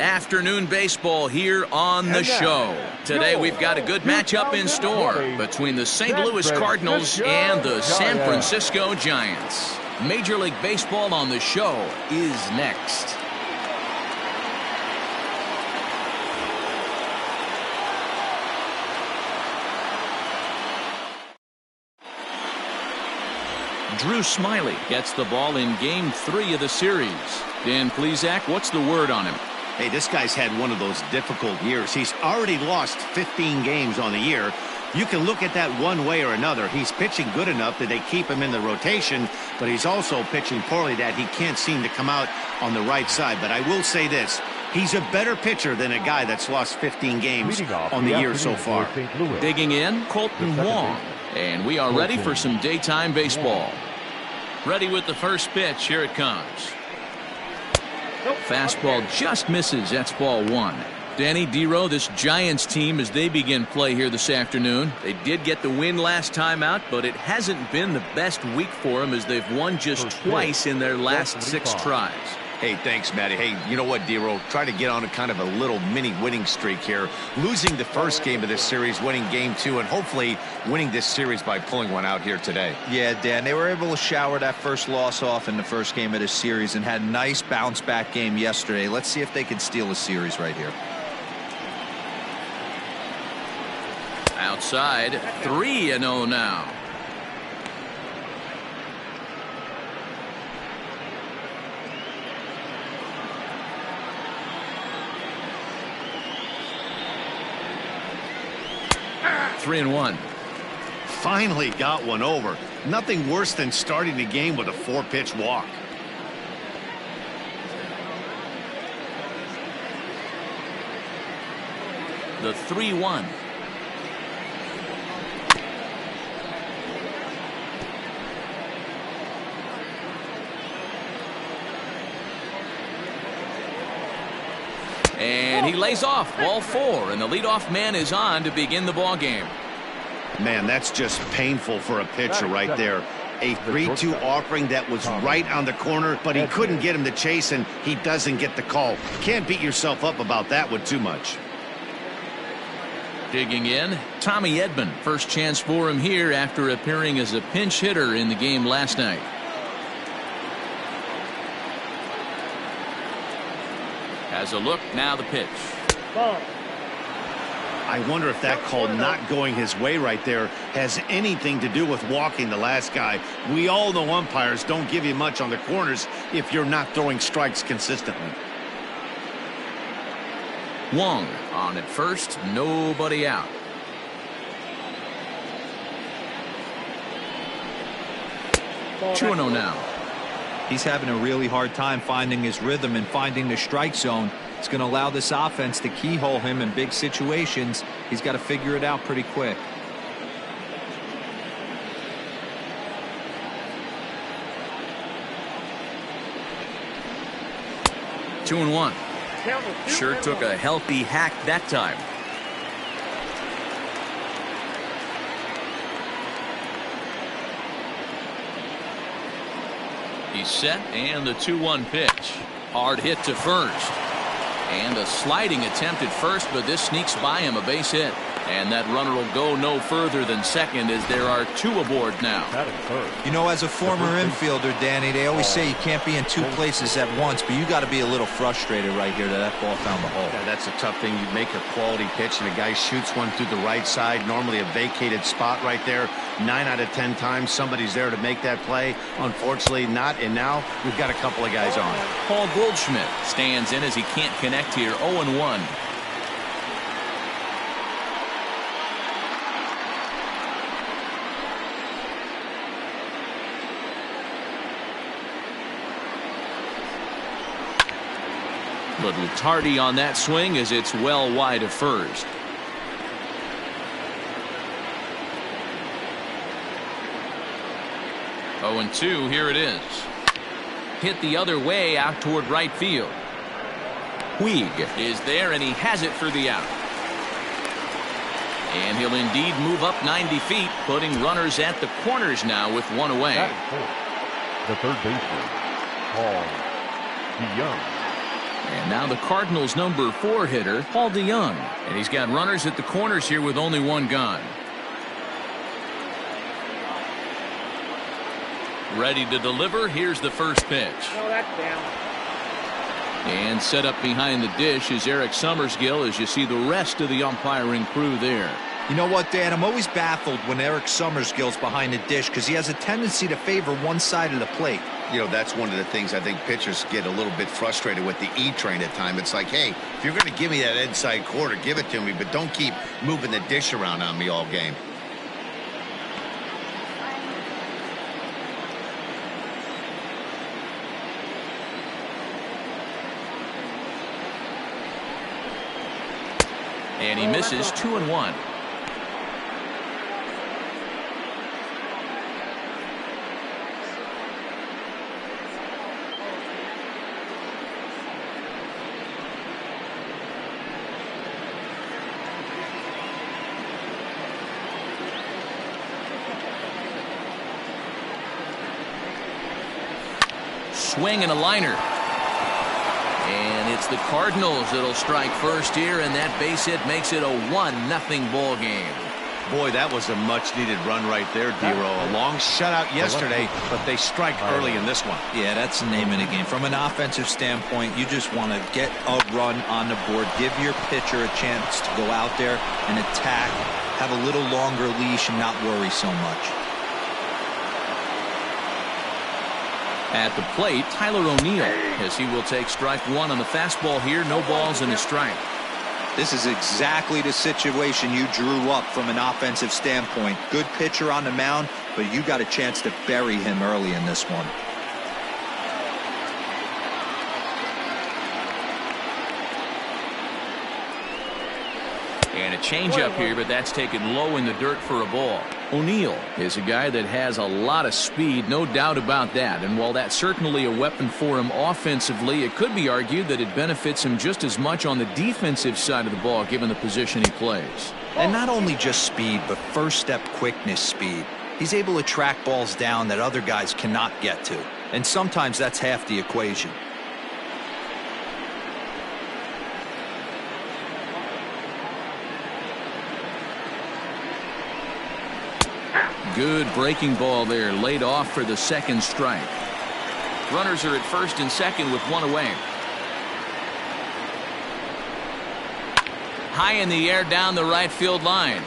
Afternoon baseball here on the show. Today we've got a good matchup in store between the St. Louis Cardinals and the San Francisco Giants. Major League Baseball on the show is next. Drew Smiley gets the ball in Game 3 of the series. Dan Plesac, what's the word on him? Hey, this guy's had one of those difficult years. He's already lost 15 games on the year. You can look at that one way or another. He's pitching good enough that they keep him in the rotation, but he's also pitching poorly that he can't seem to come out on the right side. But I will say this. He's a better pitcher than a guy that's lost 15 games on the year so far. Digging in, Colton Wong. And we are ready for some daytime baseball. Ready with the first pitch. Here it comes. Fastball just misses. That's ball one. Danny Dero, this Giants team, as they begin play here this afternoon, they did get the win last time out, but it hasn't been the best week for them as they've won just twice in their last 6 tries. Hey, thanks, Matty. Hey, you know what, Dero? Try to get on a kind of a little mini winning streak here. Losing the first game of this series, winning Game 2, and hopefully winning this series by pulling one out here today. Yeah, Dan, they were able to shower that first loss off in the first game of this series and had a nice bounce-back game yesterday. Let's see if they can steal a series right here. Outside, 3-0 now. Three and one. Finally got one over. Nothing worse than starting the game with a 4-pitch walk. The 3-1. And he lays off. Ball 4, and the leadoff man is on to begin the ball game. Man, that's just painful for a pitcher right there. A 3-2 offering that was right on the corner, but he couldn't get him to chase, and he doesn't get the call. Can't beat yourself up about that one too much. Digging in, Tommy Edman. First chance for him here after appearing as a pinch hitter in the game last night. Has a look, now the pitch. I wonder if that call not going his way right there has anything to do with walking the last guy. We all know umpires don't give you much on the corners if you're not throwing strikes consistently. Wong on at first, nobody out. Two and 0 now. He's having a really hard time finding his rhythm and finding the strike zone. It's going to allow this offense to keyhole him in big situations. He's got to figure it out pretty quick. Two and 1. Sure took a healthy hack that time. He's set, and the 2-1 pitch. Hard hit to first. And a sliding attempt at first, but this sneaks by him, a base hit. And that runner will go no further than second as there are 2 aboard now. You know, as a former infielder, Danny, they always say you can't be in 2 places at once, but you got to be a little frustrated right here that ball found the hole. Yeah, that's a tough thing. You make a quality pitch and a guy shoots one through the right side, normally a vacated spot right there. 9 out of 10 times somebody's there to make that play. Unfortunately not, and now we've got a couple of guys on. Paul Goldschmidt stands in as he can't connect here. 0-1. Little tardy on that swing as it's well wide of first. Oh, and 2, here it is. Hit the other way out toward right field. Puig is there, and he has it for the out. And he'll indeed move up 90 feet, putting runners at the corners now with 1 away. The third baseman, Paul DeYoung. And now the Cardinals' number 4 hitter, Paul DeYoung. And he's got runners at the corners here with only one gone. Ready to deliver. Here's the first pitch. Oh, that's down. And set up behind the dish is Eric Summersgill as you see the rest of the umpiring crew there. You know what, Dan? I'm always baffled when Eric Summersgill's behind the dish because he has a tendency to favor one side of the plate. You know, that's one of the things I think pitchers get a little bit frustrated with the E-train at times. It's like, hey, if you're going to give me that inside quarter, give it to me, but don't keep moving the dish around on me all game. And he misses 2-1. Swing and a liner. And it's the Cardinals that'll strike first here, and that base hit makes it a 1-0 ball game. Boy, that was a much-needed run right there, D-Row. A long shutout yesterday, but they strike early in this one. Yeah, that's the name of the game. From an offensive standpoint, you just want to get a run on the board, give your pitcher a chance to go out there and attack, have a little longer leash, and not worry so much. At the plate, Tyler O'Neill, as he will take strike one on the fastball here. No balls and a strike. This is exactly the situation you drew up from an offensive standpoint. Good pitcher on the mound, but you got a chance to bury him early in this one. And a changeup here, but that's taken low in the dirt for a ball. O'Neill is a guy that has a lot of speed, no doubt about that. And while that's certainly a weapon for him offensively, it could be argued that it benefits him just as much on the defensive side of the ball, given the position he plays. And not only just speed, but first step quickness speed. He's able to track balls down that other guys cannot get to. And sometimes that's half the equation. Good breaking ball there, laid off for the second strike. Runners are at first and second with one away. High in the air down the right field line.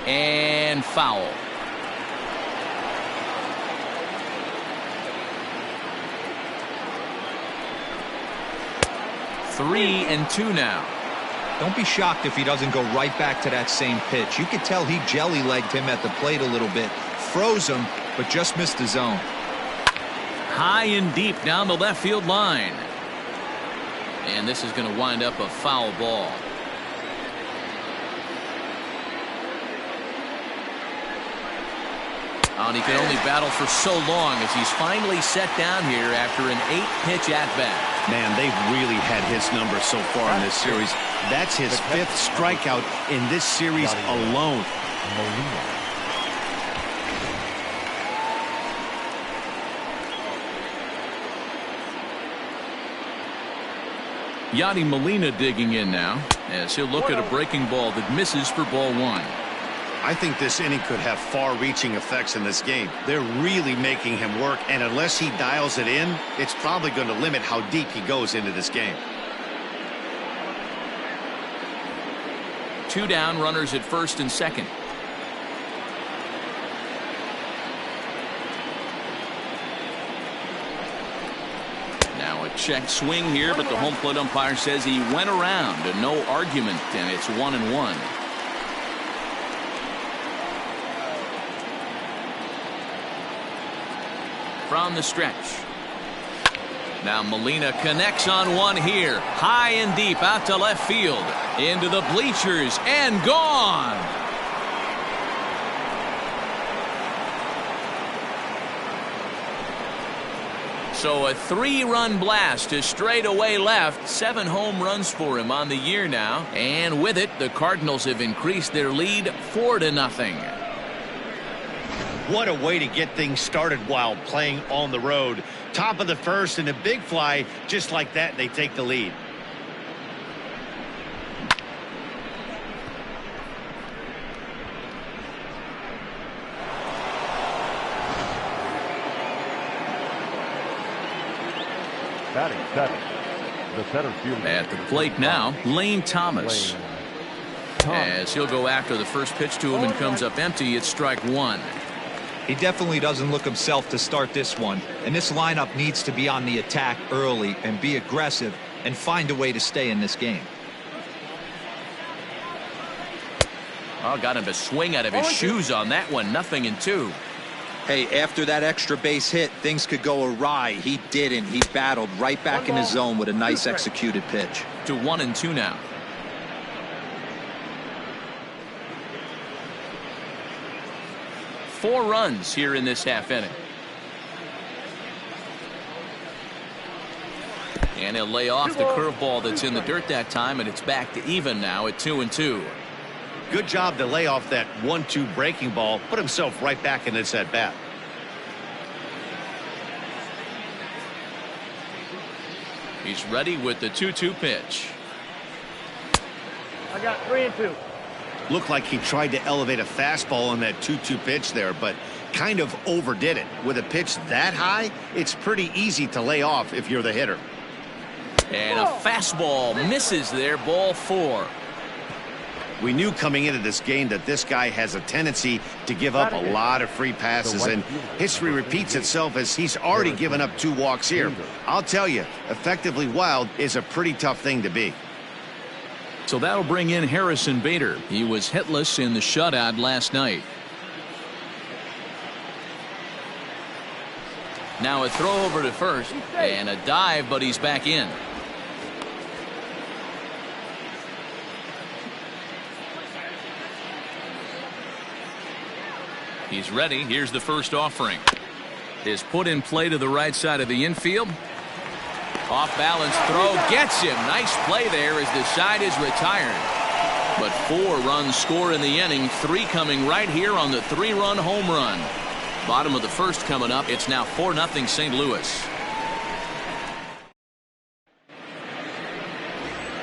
And foul. Three and two now. Don't be shocked if he doesn't go right back to that same pitch. You could tell he jelly-legged him at the plate a little bit. Froze him, but just missed the zone. High and deep down the left field line. And this is going to wind up a foul ball. And he can only battle for so long as he's finally set down here after an 8-pitch at-bat. Man, they've really had his number so far in this series. That's his 5th strikeout in this series alone. Yadi Molina digging in now as he'll look at a breaking ball that misses for ball one. I think this inning could have far-reaching effects in this game. They're really making him work, and unless he dials it in, it's probably going to limit how deep he goes into this game. 2 down, runners at first and second. Now a check swing here, but the home plate umpire says he went around, and no argument, and it's 1-1. From the stretch. Now Molina connects on one here. High and deep out to left field. Into the bleachers and gone. So a 3-run blast to straightaway left. 7 home runs for him on the year now. And with it, the Cardinals have increased their lead 4-0. What a way to get things started while playing on the road. Top of the first and a big fly. Just like that, they take the lead. Batting seven, the center fielder. At the plate now, Lane Thomas. As he'll go after the first pitch to him and comes up empty, it's strike one. He definitely doesn't look himself to start this one, and this lineup needs to be on the attack early and be aggressive and find a way to stay in this game. Oh, got him to swing out of his shoes on that one. 0-2. Hey, after that extra base hit, things could go awry. He didn't. He battled right back in his zone with a nice executed pitch. To 1-2 now. Four runs here in this half inning. And he'll lay off the curveball that's in the dirt that time, and it's back to even now at 2-2. Good job to lay off that 1-2 breaking ball. Put himself right back in this at bat. He's ready with the 2-2 pitch. I got 3-2. Looked like he tried to elevate a fastball on that 2-2 pitch there, but kind of overdid it. With a pitch that high, it's pretty easy to lay off if you're the hitter. And a fastball misses there. Ball 4. We knew coming into this game that this guy has a tendency to give up a lot of free passes, and history repeats itself as he's already given up 2 walks here. I'll tell you, effectively wild is a pretty tough thing to be. So that'll bring in Harrison Bader. He was hitless in the shutout last night. Now a throw over to first and a dive, but he's back in. He's ready. Here's the first offering. His put in play to the right side of the infield. Off balance throw gets him. Nice play there as the side is retired. But 4 runs score in the inning. 3 coming right here on the 3-run home run. Bottom of the first coming up. It's now 4-0 St. Louis.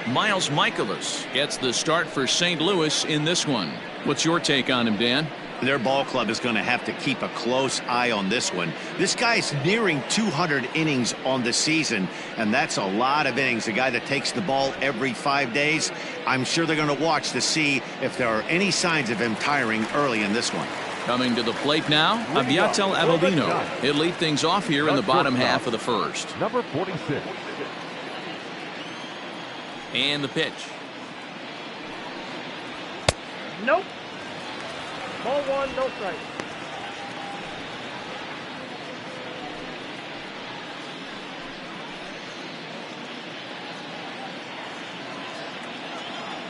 Miles Mikolas gets the start for St. Louis in this one. What's your take on him, Dan? Their ball club is going to have to keep a close eye on this one. This guy's nearing 200 innings on the season, and that's a lot of innings. A guy that takes the ball every 5 days. I'm sure they're going to watch to see if there are any signs of him tiring early in this one. Coming to the plate now, Aviatel Avelino. He'll lead things off here in the bottom half of the first. Number 46. And the pitch. Nope. Ball 1, no strike.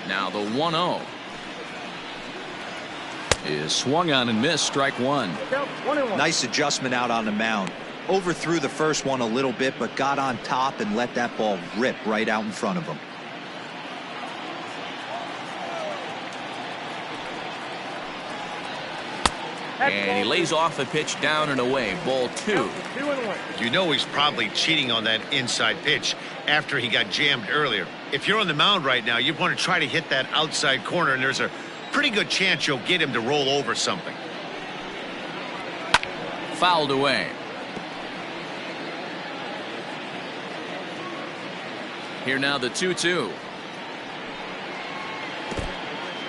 Now the 1-0 is swung on and missed. Strike 1. Nice adjustment out on the mound. Overthrew the first one a little bit, but got on top and let that ball rip right out in front of him. And he lays off the pitch down and away. Ball 2. You know he's probably cheating on that inside pitch after he got jammed earlier. If you're on the mound right now, you want to try to hit that outside corner, and there's a pretty good chance you'll get him to roll over something. Fouled away. Here now the 2-2.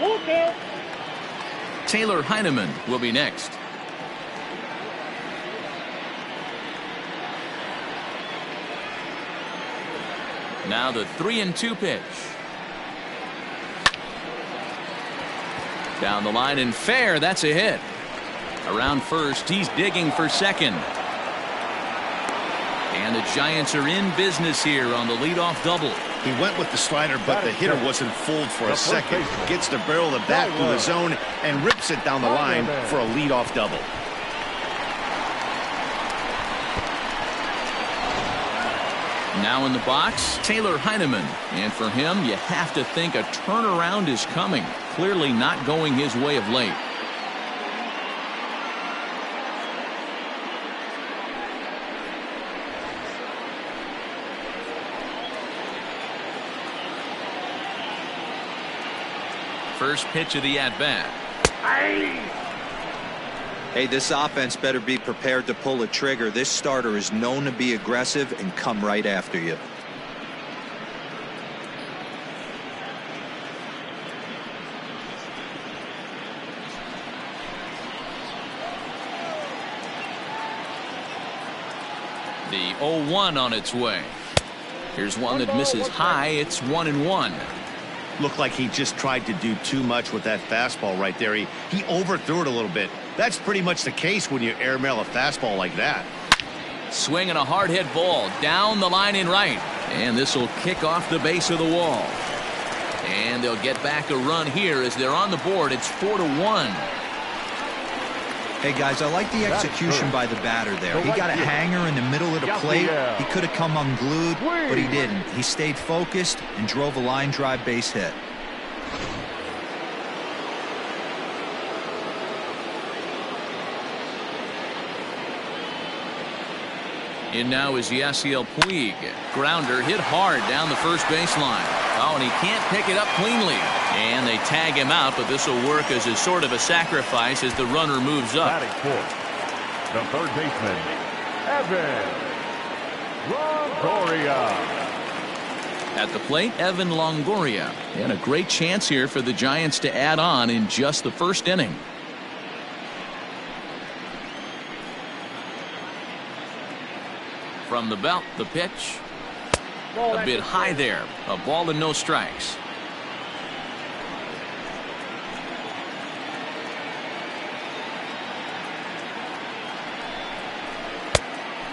Okay. Taylor Heineman will be next. Now the 3-2 pitch. Down the line and fair. That's a hit. Around first, he's digging for second. And the Giants are in business here on the leadoff double. He went with the slider, but the hitter wasn't fooled for a second. Gets the barrel of the bat through the zone and rips it down the line for a leadoff double. Now in the box, Taylor Heineman. And for him, you have to think a turnaround is coming. Clearly not going his way of late. First pitch of the at-bat. Hey, this offense better be prepared to pull a trigger. This starter is known to be aggressive and come right after you. The 0-1 on its way. Here's one that misses high. It's 1-1. Looked like he just tried to do too much with that fastball right there. He overthrew it a little bit. That's pretty much the case when you airmail a fastball like that. Swinging a hard hit ball down the line in right. And this will kick off the base of the wall. And they'll get back a run here as they're on the board. It's 4-1. Hey guys, I like the execution by the batter there. He got a hanger in the middle of the plate. He could have come unglued, but he didn't. He stayed focused and drove a line drive base hit. In now is Yasiel Puig. Grounder hit hard down the first baseline. Oh, and he can't pick it up cleanly. And they tag him out, but this will work as a sort of a sacrifice as the runner moves up. Batting fourth, the third baseman, Evan Longoria. At the plate, Evan Longoria. And a great chance here for the Giants to add on in just the first inning. From the belt, the pitch. A bit high there. A ball and no strikes.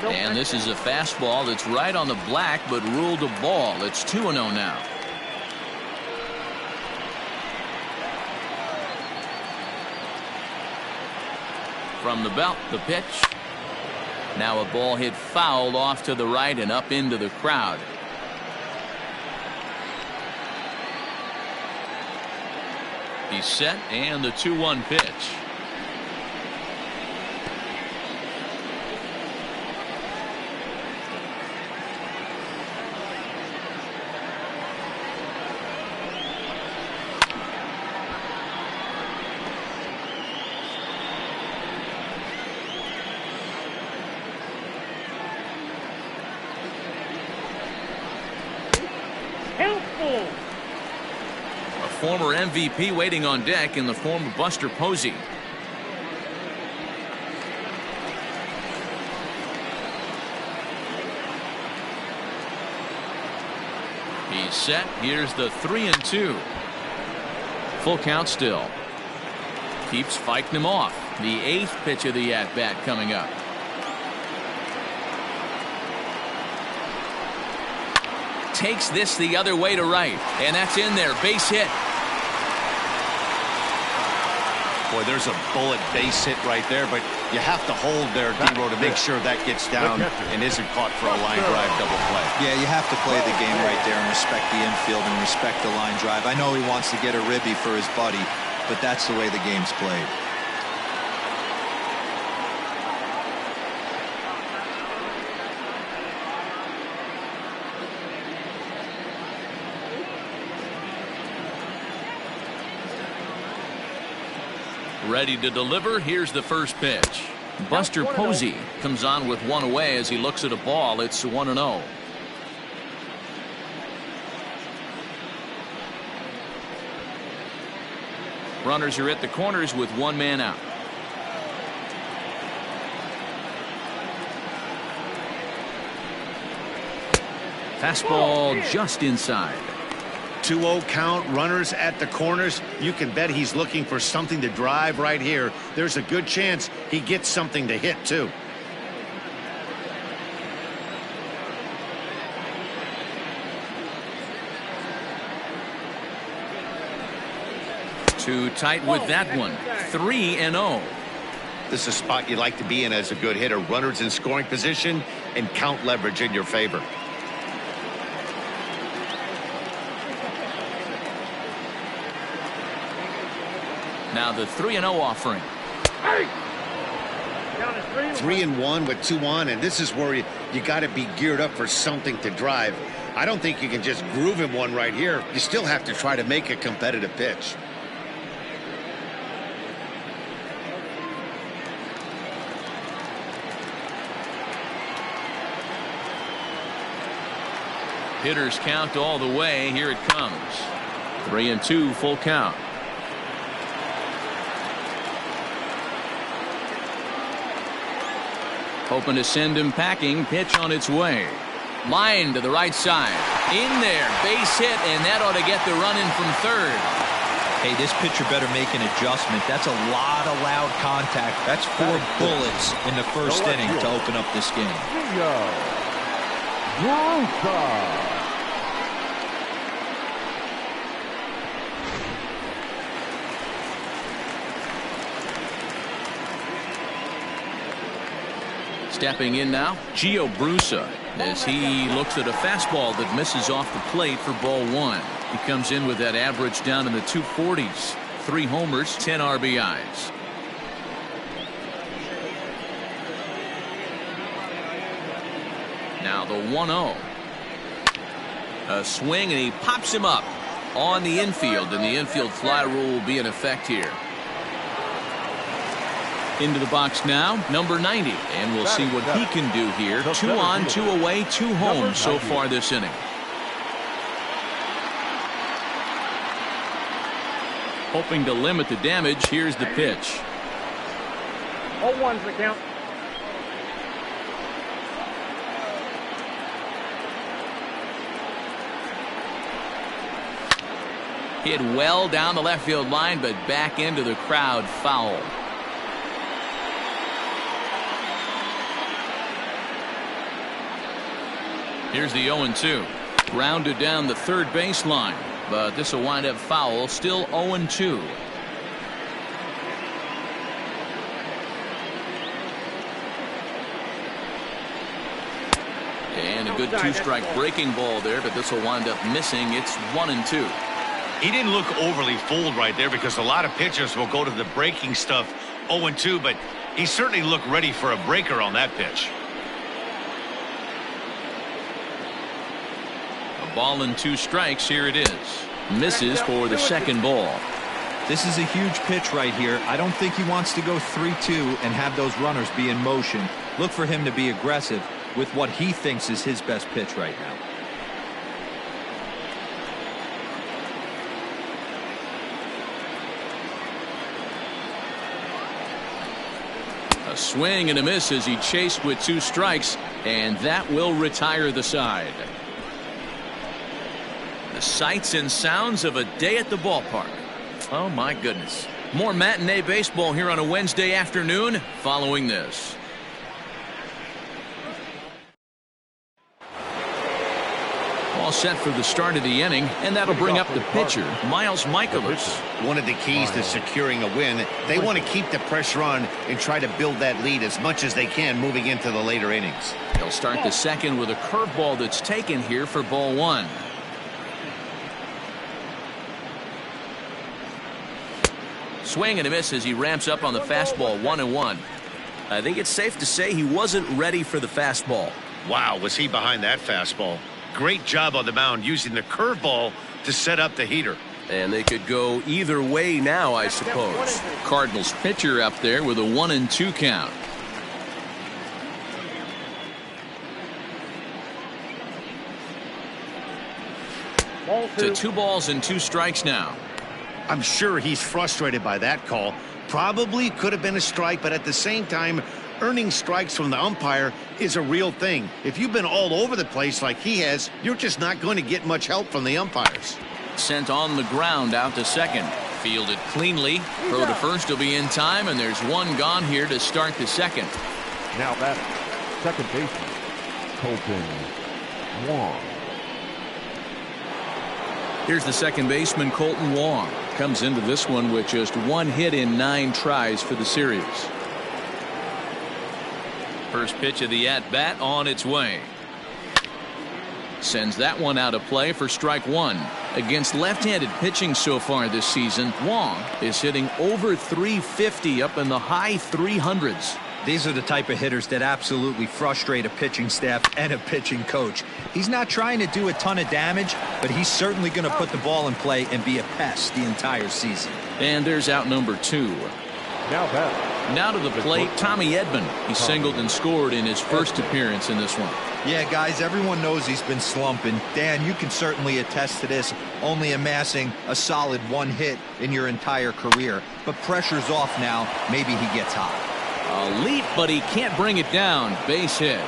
And this is a fastball that's right on the black but ruled a ball. It's 2-0 now. From the belt, the pitch. Now a ball hit foul off to the right and up into the crowd. He's set, and the 2-1 pitch. Former MVP waiting on deck in the form of Buster Posey. He's set. Here's the 3-2. Full count still. Keeps fighting him off. The 8th pitch of the at-bat coming up. Takes this the other way to right, and that's in there. Base hit. Boy, there's a bullet base hit right there, but you have to hold there, D-Row, to make sure that gets down and isn't caught for a line drive double play. Yeah, you have to play the game right there and respect the infield and respect the line drive. I know he wants to get a ribby for his buddy, but that's the way the game's played. Ready to deliver. Here's the first pitch. Buster Posey comes on with one away as he looks at a ball. It's 1-0. Runners are at the corners with one man out. Fastball just inside. 2-0 count, runners at the corners. You can bet he's looking for something to drive right here. There's a good chance he gets something to hit too. Too tight with that one. 3-0. This is a spot you'd like to be in as a good hitter. Runners in scoring position and count leverage in your favor. Now the 3-0 offering. 3-1 with 2 on, and this is where you got to be geared up for something to drive. I don't think you can just groove him one right here. You still have to try to make a competitive pitch. Hitters count all the way. Here it comes. 3-2 full count. Hoping to send him packing. Pitch on its way. Line to the right side. In there. Base hit, and that ought to get the run in from third. Hey, this pitcher better make an adjustment. That's a lot of loud contact. That's 4 bullets in the first inning to open up this game. Stepping in now, Gio Brusa, as he looks at a fastball that misses off the plate for ball 1. He comes in with that average down in the 240s. 3 homers, 10 RBIs. Now the 1-0. A swing, and he pops him up on the infield, and the infield fly rule will be in effect here. Into the box now, number 90, and we'll see what he can do here. 2 on, 2 away, 2 home so far this inning. Hoping to limit the damage. Here's the pitch. 0-1's the count. Hit well down the left field line, but back into the crowd, foul. Here's the 0-2. Rounded down the third baseline, but this will wind up foul. Still 0-2. And a good 2-strike breaking ball there, but this will wind up missing. It's 1-2. He didn't look overly fooled right there, because a lot of pitchers will go to the breaking stuff 0-2, but he certainly looked ready for a breaker on that pitch. Ball and 2 strikes. Here it is. Misses for the second ball. This is a huge pitch right here. I don't think he wants to go 3-2 and have those runners be in motion. Look for him to be aggressive with what he thinks is his best pitch right now. A swing and a miss as he chased with 2 strikes, and that will retire the side. The sights and sounds of a day at the ballpark. Oh my goodness. More matinee baseball here on a Wednesday afternoon following this. All set for the start of the inning, and that'll bring up the pitcher, Miles Michaelis. One of the keys to securing a win, they want to keep the pressure on and try to build that lead as much as they can moving into the later innings. They'll start the second with a curveball that's taken here for ball 1. Swing and a miss as he ramps up on the fastball. 1-1. I think it's safe to say he wasn't ready for the fastball. Wow, was he behind that fastball? Great job on the mound using the curveball to set up the heater. And they could go either way now, I suppose. Cardinals pitcher up there with a 1-2 count. To 2 balls and 2 strikes now. I'm sure he's frustrated by that call. Probably could have been a strike, but at the same time, earning strikes from the umpire is a real thing. If you've been all over the place like he has, you're just not going to get much help from the umpires. Sent on the ground out to second. Fielded cleanly. Throw to first will be in time, and there's 1 gone here to start the second. Now that second baseman, Colton Wong. Here's the second baseman, Colton Wong. Comes into this one with just 1 hit in 9 tries for the series. First pitch of the at-bat on its way. Sends that one out of play for strike 1. Against left-handed pitching so far this season, Wong is hitting over 350 up in the high 300s. These are the type of hitters that absolutely frustrate a pitching staff and a pitching coach. He's not trying to do a ton of damage, but he's certainly going to put the ball in play and be a pest the entire season. And there's out number 2. Now to the plate, Tommy Edman. He singled and scored in his first appearance in this one. Yeah, guys, everyone knows he's been slumping. Dan, you can certainly attest to this, only amassing a solid 1 hit in your entire career. But pressure's off now. Maybe he gets hot. A leap, but he can't bring it down. Base hit.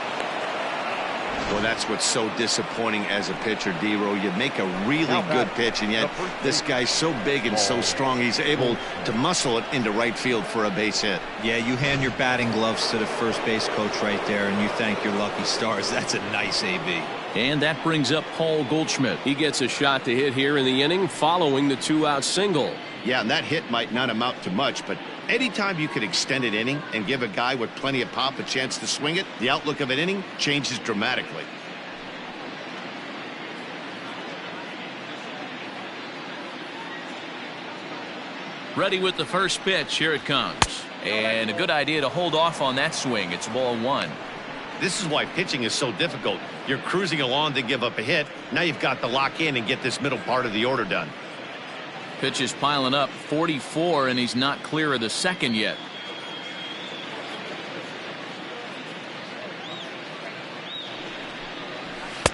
Well, that's what's so disappointing as a pitcher, D-Row. You make a really good pitch, and yet this guy's so big and so strong, he's able to muscle it into right field for a base hit. Yeah, you hand your batting gloves to the first base coach right there, and you thank your lucky stars. That's a nice AB. And that brings up Paul Goldschmidt. He gets a shot to hit here in the inning following the 2-out single. Yeah, and that hit might not amount to much, but anytime you can extend an inning and give a guy with plenty of pop a chance to swing it, the outlook of an inning changes dramatically. Ready with the first pitch. Here it comes. And a good idea to hold off on that swing. It's ball 1. This is why pitching is so difficult. You're cruising along to give up a hit. Now you've got to lock in and get this middle part of the order done. Pitch is piling up. 44, and he's not clear of the second yet.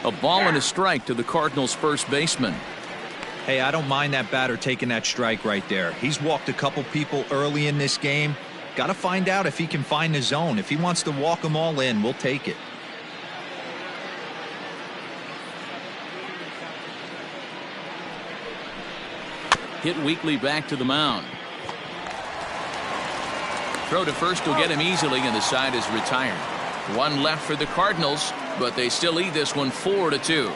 A ball and a strike to the Cardinals' first baseman. Hey, I don't mind that batter taking that strike right there. He's walked a couple people early in this game. Got to find out if he can find the zone. If he wants to walk them all in, we'll take it. Hit weakly back to the mound. Throw to first will get him easily, and the side is retired. 1 left for the Cardinals, but they still lead this one 4-2.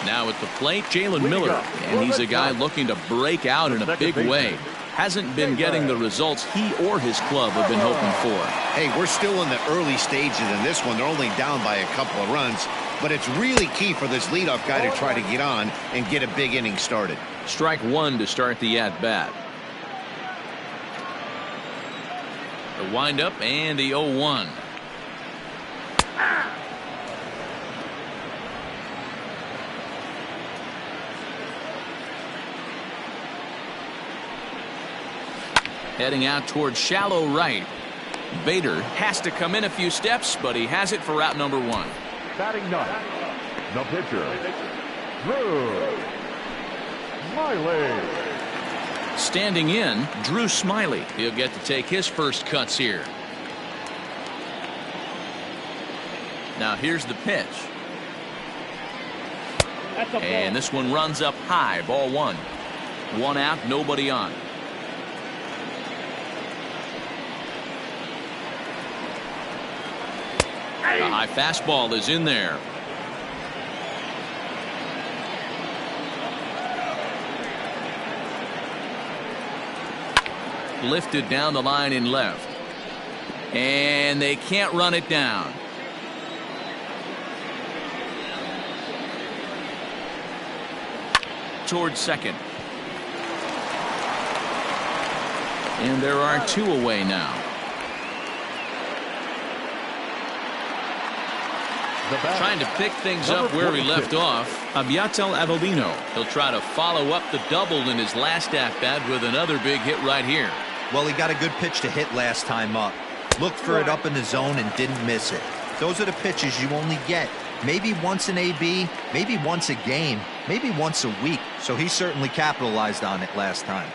Now at the plate, Jalen Miller, and he's a guy looking to break out in a big way. Hasn't been getting the results he or his club have been hoping for. Hey, we're still in the early stages in this one. They're only down by a couple of runs, but it's really key for this leadoff guy to try to get on and get a big inning started. Strike 1 to start the at-bat. The windup and the 0-1. Heading out towards shallow right. Bader has to come in a few steps, but he has it for route number 1. Batting 9, the pitcher, Drew Smiley. Standing in, Drew Smiley. He'll get to take his first cuts here. Now here's the pitch. And this one runs up high, ball 1. 1 out, nobody on. The high fastball is in there. Lifted down the line in left. And they can't run it down. Towards second. And there are 2 away now. Trying to pick things up where he left off. Abiatel Avellino. He'll try to follow up the double in his last at-bat with another big hit right here. Well, he got a good pitch to hit last time up. Looked for it up in the zone and didn't miss it. Those are the pitches you only get. Maybe once an AB, maybe once a game, maybe once a week. So he certainly capitalized on it last time.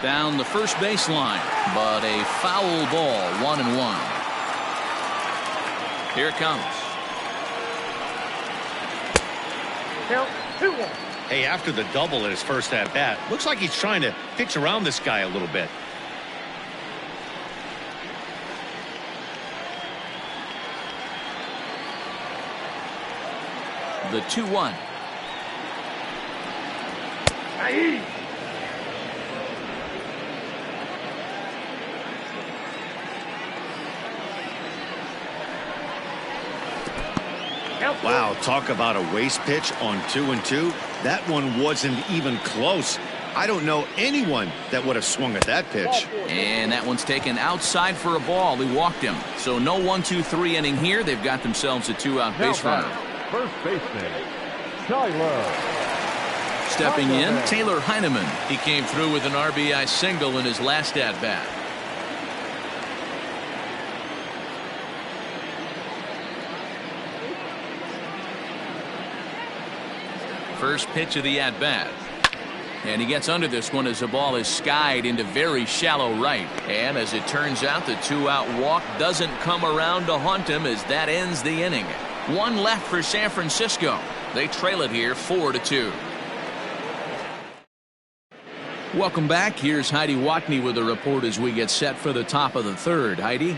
Down the first baseline, but a foul ball, 1-1. Here it comes. Count 2-1. Hey, after the double at his first at bat, looks like he's trying to pitch around this guy a little bit. The 2-1. Wow, talk about a waste pitch on 2-2. That one wasn't even close. I don't know anyone that would have swung at that pitch. And that one's taken outside for a ball. He walked him. So no 1-2-3 inning here. They've got themselves a two-out base runner. First baseman, Tyler. Stepping in, Taylor Heineman. He came through with an RBI single in his last at-bat. First pitch of the at-bat. And he gets under this one as the ball is skied into very shallow right. And as it turns out, the two-out walk doesn't come around to haunt him as that ends the inning. One left for San Francisco. They trail it here 4-2. Welcome back. Here's Heidi Watney with a report as we get set for the top of the third. Heidi?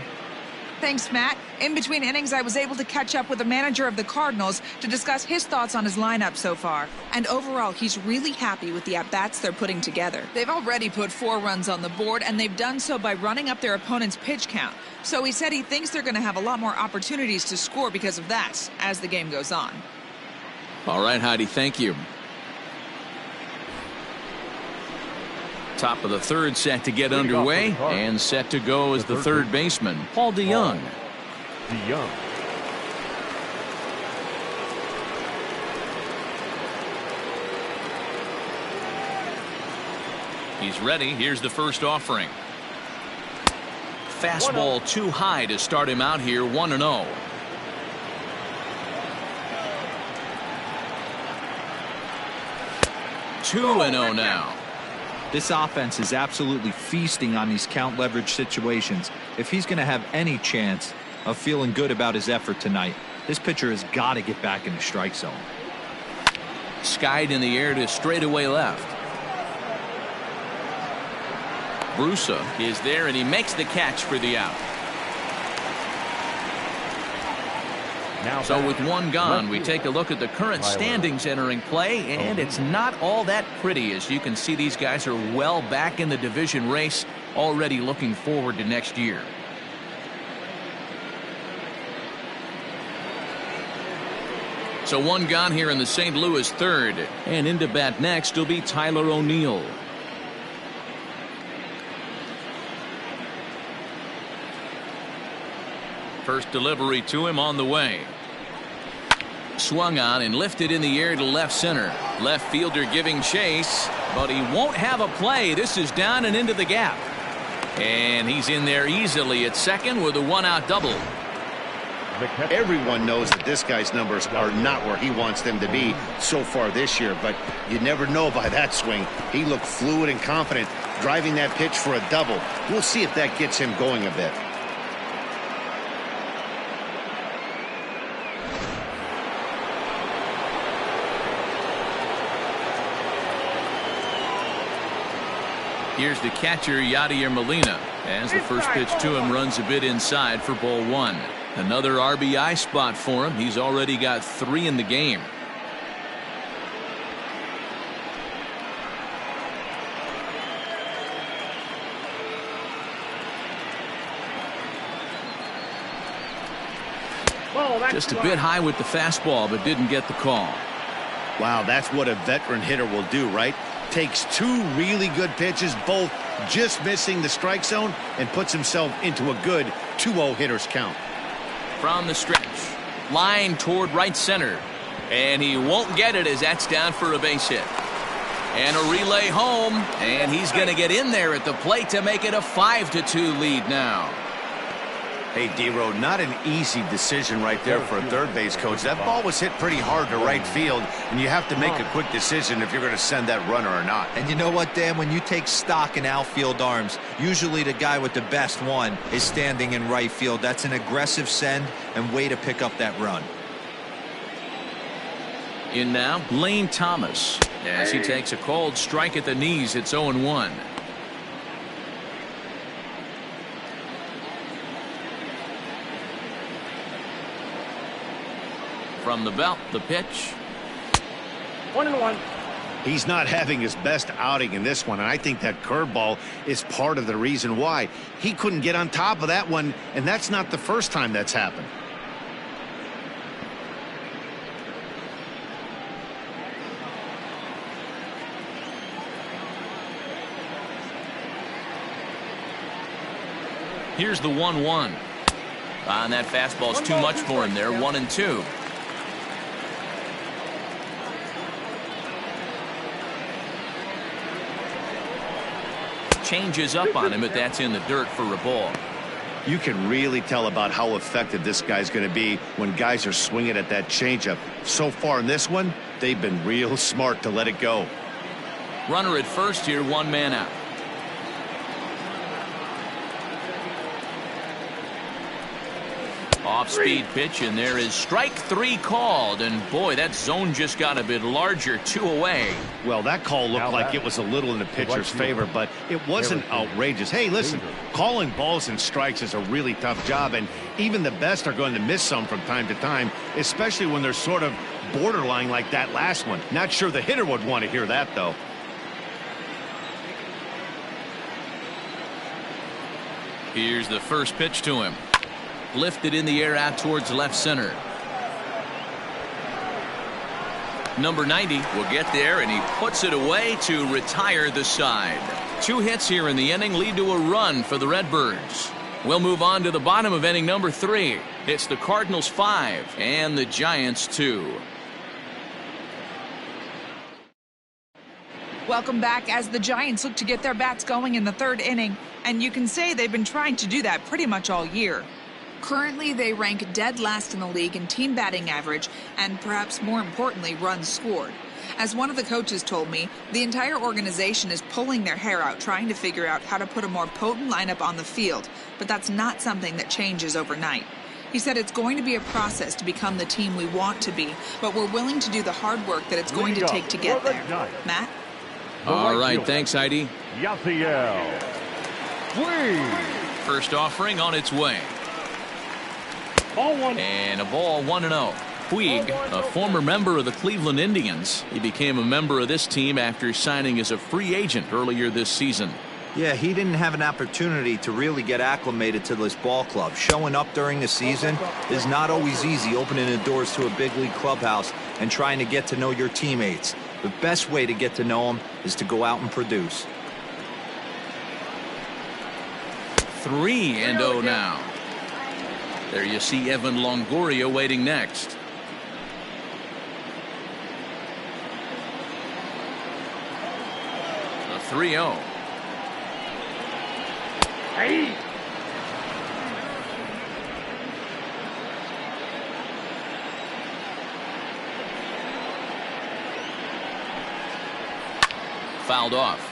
Thanks, Matt. In between innings, I was able to catch up with the manager of the Cardinals to discuss his thoughts on his lineup so far. And overall, he's really happy with the at-bats they're putting together. They've already put 4 runs on the board, and they've done so by running up their opponent's pitch count. So he said he thinks they're going to have a lot more opportunities to score because of that as the game goes on. All right, Heidi, thank you. Top of the third set to get underway, and set to go as the third baseman, Paul DeYoung. DeYoung. He's ready. Here's the first offering. Fastball too high to start him out here, 1-0. Two and 0 now. This offense is absolutely feasting on these count leverage situations. If he's going to have any chance of feeling good about his effort tonight, this pitcher has got to get back in the strike zone. Skied in the air to straightaway left. Brusa is there, and he makes the catch for the out. So with one gone, we take a look at the current standings entering play, and it's not all that pretty. As you can see, these guys are well back in the division race, already looking forward to next year. So one gone here in the St. Louis third, and into bat next will be Tyler O'Neill. First delivery to him on the way. Swung on and lifted in the air to left center. Left fielder giving chase, but he won't have a play. This is down and into the gap. And he's in there easily at second with a one-out double. Everyone knows that this guy's numbers are not where he wants them to be so far this year, but you never know by that swing. He looked fluid and confident, driving that pitch for a double. We'll see if that gets him going a bit. Here's the catcher, Yadier Molina, as the first pitch to him runs a bit inside for ball one. Another RBI spot for him. He's already got 3 in the game. Just a bit high with the fastball, but didn't get the call. Wow, that's what a veteran hitter will do, right? Takes 2 really good pitches, both just missing the strike zone, and puts himself into a good 2-0 hitter's count. From the stretch, line toward right center, and he won't get it as that's down for a base hit. And a relay home, and he's going to get in there at the plate to make it a 5-2 lead now. Hey, D-Row, not an easy decision right there for a third base coach. That ball was hit pretty hard to right field, and you have to make a quick decision if you're going to send that runner or not. And you know what, Dan? When you take stock in outfield arms, usually the guy with the best one is standing in right field. That's an aggressive send and way to pick up that run. In now, Lane Thomas, as he takes a cold strike at the knees. It's 0-1. From the belt, the pitch. 1-1. He's not having his best outing in this one, and I think that curveball is part of the reason why. He couldn't get on top of that one, and that's not the first time that's happened. Here's the 1-1. And that fastball's too much for him there. 1-2. Changes up on him, but that's in the dirt for a ball. You can really tell about how effective this guy's going to be when guys are swinging at that changeup. So far in this one, they've been real smart to let it go. Runner at first here, 1 man out. Off-speed pitch, and there is strike 3 called. And boy, that zone just got a bit larger. 2 away. Well, that call looked like it was a little in the pitcher's favor, but it wasn't outrageous. Hey, listen, calling balls and strikes is a really tough job, and even the best are going to miss some from time to time, especially when they're sort of borderline like that last one. Not sure the hitter would want to hear that, though. Here's the first pitch to him. Lifted in the air out towards left center. Number 90 will get there, and he puts it away to retire the side. 2 hits here in the inning lead to a run for the Redbirds. We'll move on to the bottom of inning number 3. It's the Cardinals 5 and the Giants 2. Welcome back as the Giants look to get their bats going in the 3rd inning, and you can say they've been trying to do that pretty much all year. Currently, they rank dead last in the league in team batting average and, perhaps more importantly, runs scored. As one of the coaches told me, the entire organization is pulling their hair out trying to figure out how to put a more potent lineup on the field, but that's not something that changes overnight. He said it's going to be a process to become the team we want to be, but we're willing to do the hard work that it's going to take to get there. Matt? All right, thanks, Heidi. Yasiel Puig. First offering on its way. Ball 1. And a ball 1-0. Puig, a former member of the Cleveland Indians. He became a member of this team after signing as a free agent earlier this season. Yeah, he didn't have an opportunity to really get acclimated to this ball club. Showing up during the season is not always easy, opening the doors to a big league clubhouse and trying to get to know your teammates. The best way to get to know them is to go out and produce. 3-0 now. There you see Evan Longoria waiting next. A 3-0. Hey. Fouled off.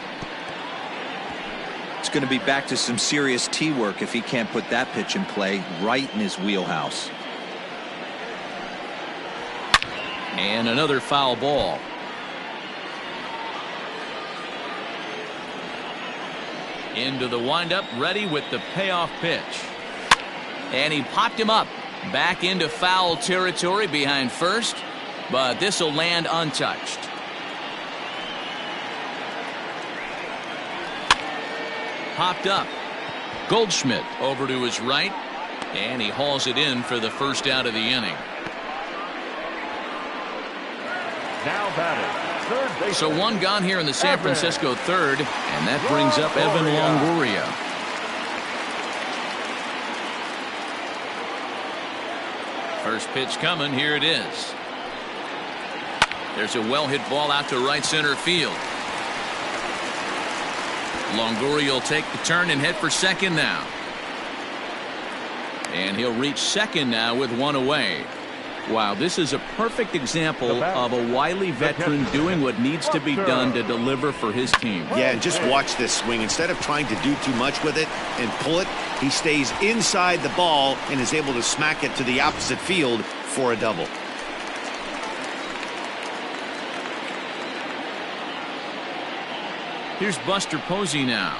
It's going to be back to some serious tee work if he can't put that pitch in play right in his wheelhouse. And another foul ball. Into the windup, ready with the payoff pitch. And he popped him up. Back into foul territory behind first, but this will land untouched. Popped up. Goldschmidt over to his right, and he hauls it in for the first out of the inning. Now batting, third base. So 1 gone here in the San Francisco 3rd, and that brings up Evan Longoria. First pitch coming. Here it is. There's a well-hit ball out to right center field. Longoria will take the turn and head for second now. And he'll reach second now with 1 away. Wow, this is a perfect example of a wily veteran doing what needs to be done to deliver for his team. Yeah, and just watch this swing. Instead of trying to do too much with it and pull it, he stays inside the ball and is able to smack it to the opposite field for a double. Here's Buster Posey now.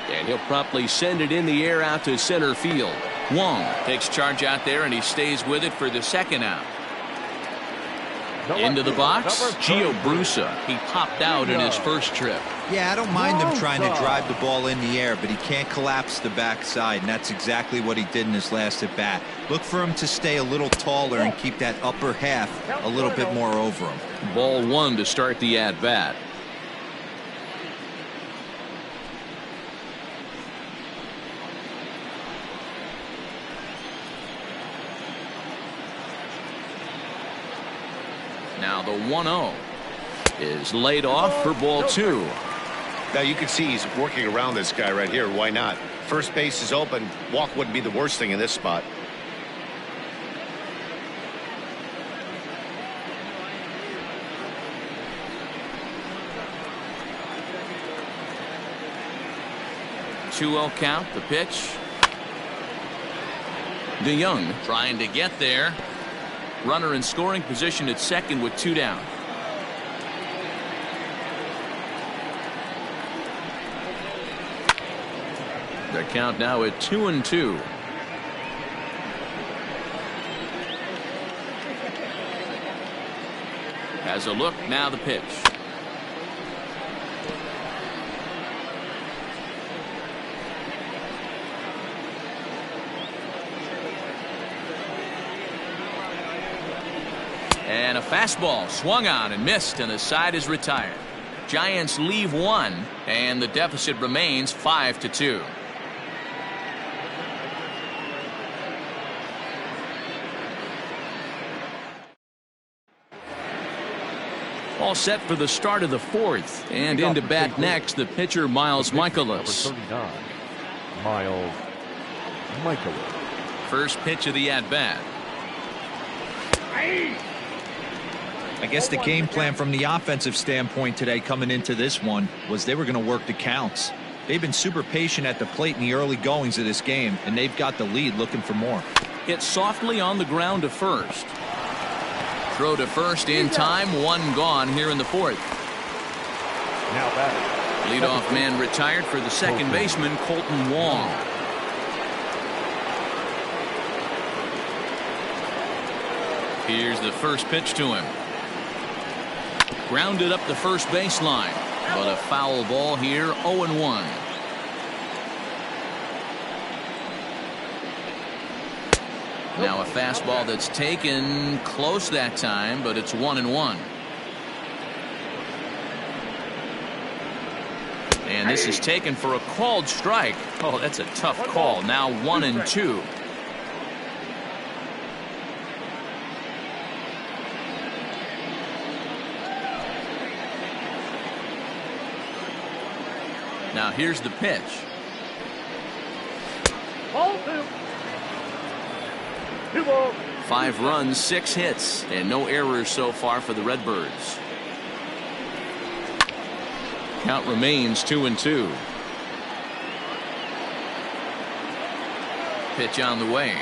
And he'll promptly send it in the air out to center field. Wong takes charge out there, and he stays with it for the second out. Into the box, Gio Brusa. He popped out in his first trip. Yeah, I don't mind him trying to drive the ball in the air, but he can't collapse the backside, and that's exactly what he did in his last at bat. Look for him to stay a little taller and keep that upper half a little bit more over him. Ball 1 to start the at bat. 1-0 is laid off for ball 2. Now you can see he's working around this guy right here. Why not? First base is open. Walk wouldn't be the worst thing in this spot. Two-0 count. The pitch. DeYoung trying to get there. Runner in scoring position at second with 2 down. The count now at 2-2. Has a look. Now the pitch. And a fastball swung on and missed, and the side is retired. Giants leave 1, and the deficit remains 5-2. All set for the start of the 4th, and into bat next, the pitcher Miles Michaelis. Miles Michaelis. First pitch of the at-bat. I guess the game plan from the offensive standpoint today coming into this one was they were going to work the counts. They've been super patient at the plate in the early goings of this game, and they've got the lead looking for more. Hit softly on the ground to first. Throw to first in time. 1 gone here in the 4th. Now batting. Leadoff man retired for the second baseman, Colton Wong. Here's the first pitch to him. Grounded up the first baseline, but a foul ball here. 0-1. Now a fastball that's taken close that time, but it's 1-1. And this is taken for a called strike. Oh, that's a tough call. Now 1-2. Now here's the pitch. Ball 2. 5 runs, 6 hits, and no errors so far for the Redbirds. Count remains 2-2. Pitch on the way.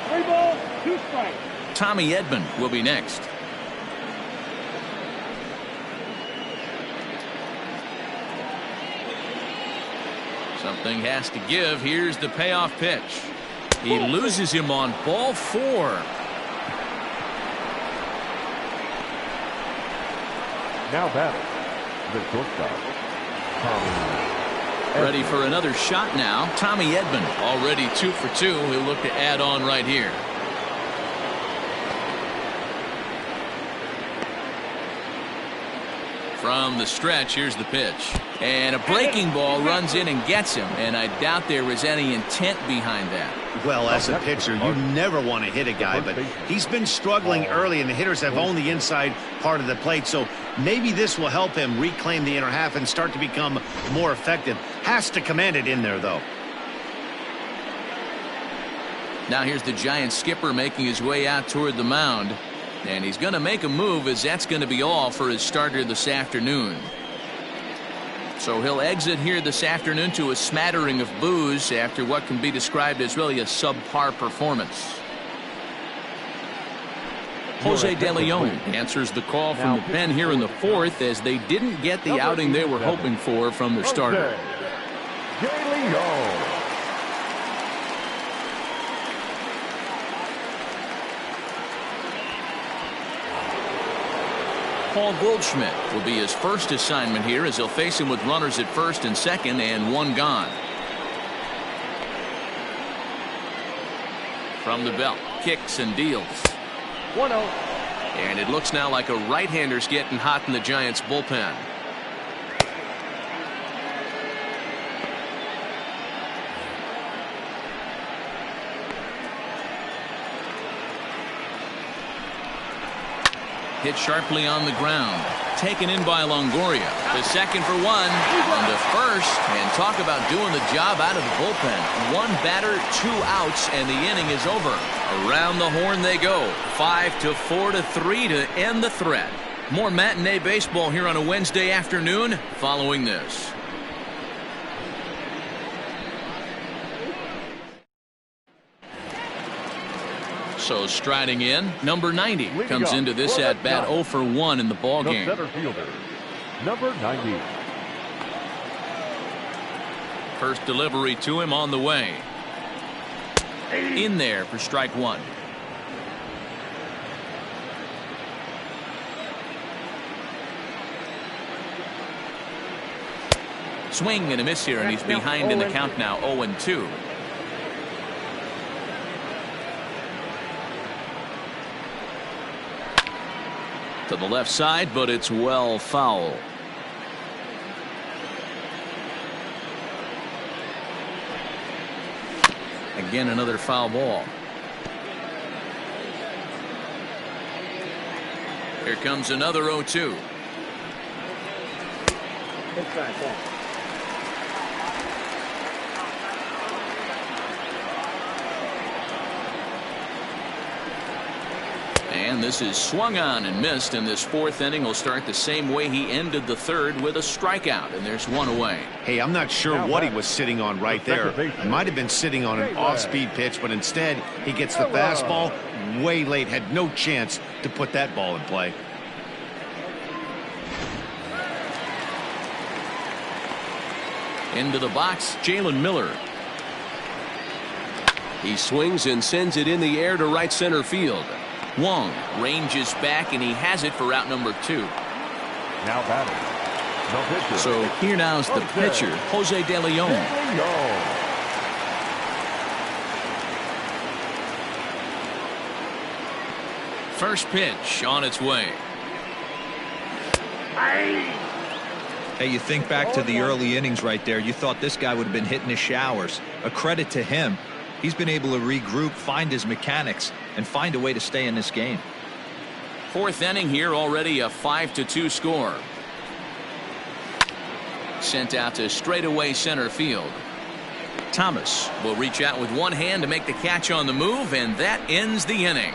3 balls, 2 strikes. Tommy Edman will be next. Something has to give. Here's the payoff pitch. He loses him on ball 4. Now batting. The shortstop, Tommy. Ready for another shot now. Tommy Edman already 2 for 2. He'll look to add on right here. From the stretch, here's the pitch. And a breaking ball runs in and gets him. And I doubt there was any intent behind that. Well, as a pitcher, you never want to hit a guy, but he's been struggling early, and the hitters have owned the inside part of the plate. So maybe this will help him reclaim the inner half and start to become more effective. Has to command it in there, though. Now here's the Giants skipper making his way out toward the mound. And he's going to make a move, as that's going to be all for his starter this afternoon. So he'll exit here this afternoon to a smattering of boos after what can be described as really a subpar performance. Jose De Leon answers the call from the pen here in the 4th, as they didn't get the outing they were hoping for from their starter. De Leon. Paul Goldschmidt will be his first assignment here, as he'll face him with runners at first and second and 1 gone. From the belt, kicks and deals. 1-0. And it looks now like a right-hander's getting hot in the Giants bullpen. Hit sharply on the ground. Taken in by Longoria. To second for one. On to first. And talk about doing the job out of the bullpen. One batter, 2 outs, and the inning is over. Around the horn they go. 5-4 to 3 to end the threat. More matinee baseball here on a Wednesday afternoon following this. So striding in, number 90 comes into this at bat 0 for 1 in the ball game. Center fielder, number 90. First delivery to him on the way. In there for strike 1. Swing and a miss here, and he's behind in the count now, 0-2. To the left side, but it's well foul. Again, another foul ball. Here comes another 0-2. And this is swung on and missed, and this 4th inning will start the same way he ended the 3rd, with a strikeout, and there's 1 away. Hey, I'm not sure what he was sitting on right there. He might have been sitting on an off-speed pitch, but instead he gets the fastball way late. Had no chance to put that ball in play. Into the box, Jalen Miller. He swings and sends it in the air to right center field. Wong ranges back, and he has it for out number 2. Now batting, the pitcher. So here now's the pitcher, Jose De Leon. First pitch on its way. Hey, you think back to the early innings right there. You thought this guy would have been hitting his showers. A credit to him. He's been able to regroup, find his mechanics, and find a way to stay in this game. 4th inning here, already a 5-2 score. Sent out to straightaway center field. Thomas will reach out with one hand to make the catch on the move, and that ends the inning.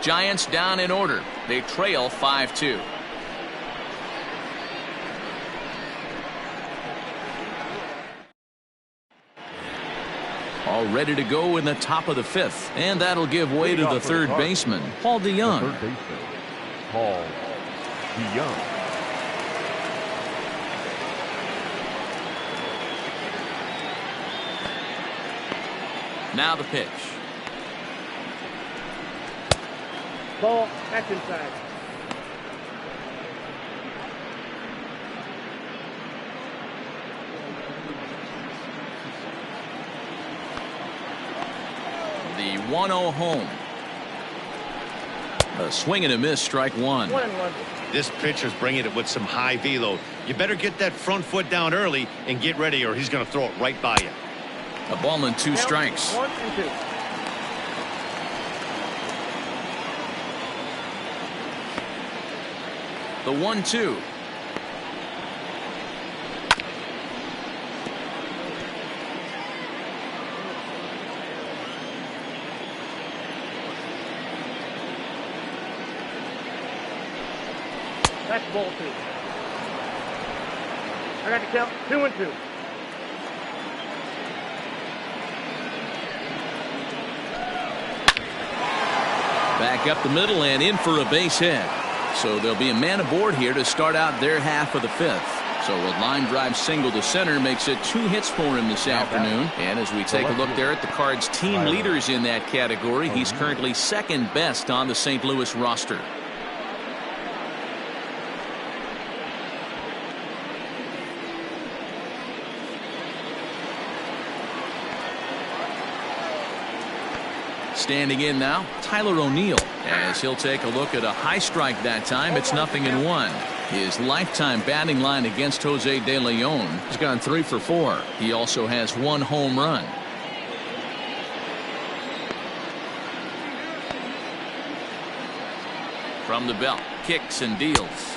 Giants down in order. They trail 5-2. All ready to go in the top of the 5th, and that'll give way to the 3rd baseman, Paul DeYoung. Third baseman, Paul DeYoung. Now the pitch. Ball, that's inside. The 1-0 home. A swing and a miss, strike 1. 1-1. This pitcher's bringing it with some high velo. You better get that front foot down early and get ready, or he's going to throw it right by you. A ball and 2 strikes. 1 and 2. The 1-2. That's ball 2. I got to count 2 and 2. Back up the middle and in for a base hit. So there'll be a man aboard here to start out their half of the 5th. So a line drive single to center makes it 2 hits for him this afternoon. And as we take a look there at the Cards' team leaders in that category, he's currently 2nd best on the St. Louis roster. Standing in now, Tyler O'Neill, as he'll take a look at a high strike that time. It's 0-1. His lifetime batting line against Jose De Leon has gone 3 for 4. He also has 1 home run. From the belt, kicks and deals.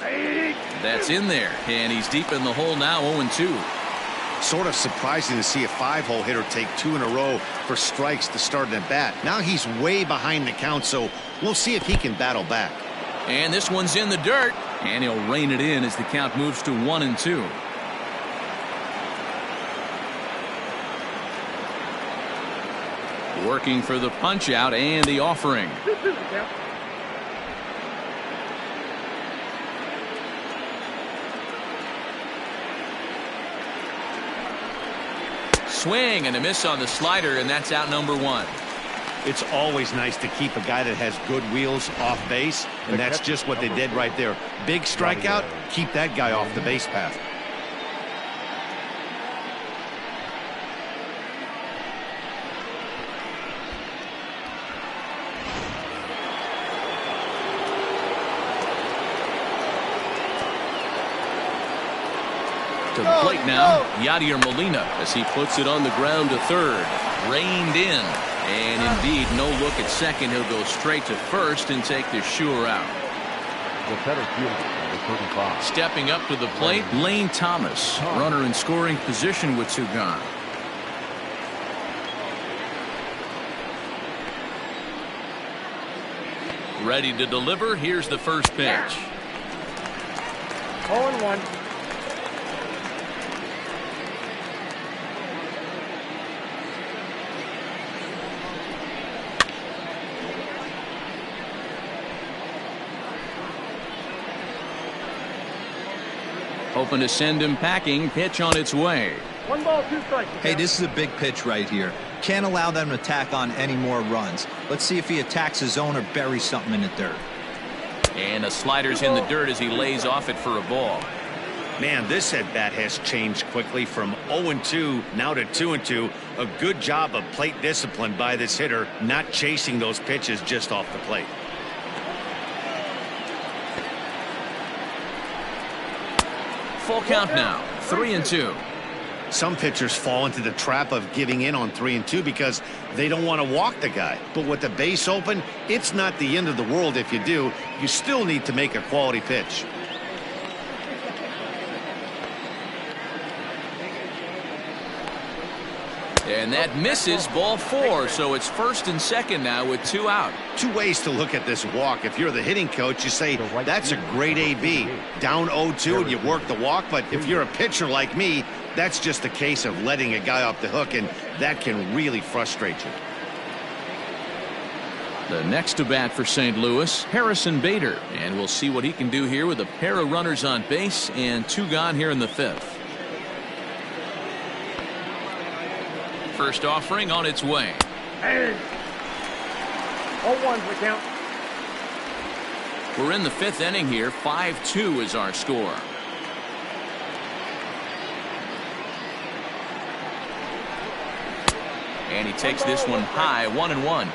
That's in there, and he's deep in the hole now, 0-2. Sort of surprising to see a 5-hole hitter take 2 in a row for strikes to start an at bat. Now he's way behind the count, so we'll see if he can battle back. And this one's in the dirt, and he'll rein it in as the count moves to 1-2. Working for the punch out and the offering. Swing and a miss on the slider, and that's out number 1. It's always nice to keep a guy that has good wheels off base, and that's just what they did right there. Big strikeout, keep that guy off the base path. To the plate now, Yadier Molina as he puts it on the ground to third. Reined in. And indeed, no look at second. He'll go straight to first and take the sure out. The center fielder, number 35. Stepping up to the plate, Lane Thomas. Runner in scoring position with 2 gone. Ready to deliver. Here's the first pitch. 0-1. Hoping to send him packing. Pitch on its way. 1 ball, 2 strikes. Hey, this is a big pitch right here. Can't allow them to tack on any more runs. Let's see if he attacks his zone or buries something in the dirt. And the slider's in the dirt as he lays off it for a ball. Man, this at bat has changed quickly from 0-2 now to 2-2. A good job of plate discipline by this hitter, not chasing those pitches just off the plate. Full count now, 3-2. Some pitchers fall into the trap of giving in on 3-2 because they don't want to walk the guy. But with the base open, it's not the end of the world if you do. You still need to make a quality pitch. And that misses, ball 4, so it's first and second now with 2 out. 2 ways to look at this walk. If you're the hitting coach, you say, that's a great AB. Down 0-2 and you work the walk, but if you're a pitcher like me, that's just a case of letting a guy off the hook, and that can really frustrate you. The next to bat for St. Louis, Harrison Bader, and we'll see what he can do here with a pair of runners on base and 2 gone here in the 5th. First offering on its way. And 0-1 the count. We're in the 5th inning here. 5-2 is our score. And he takes this one high, 1-1.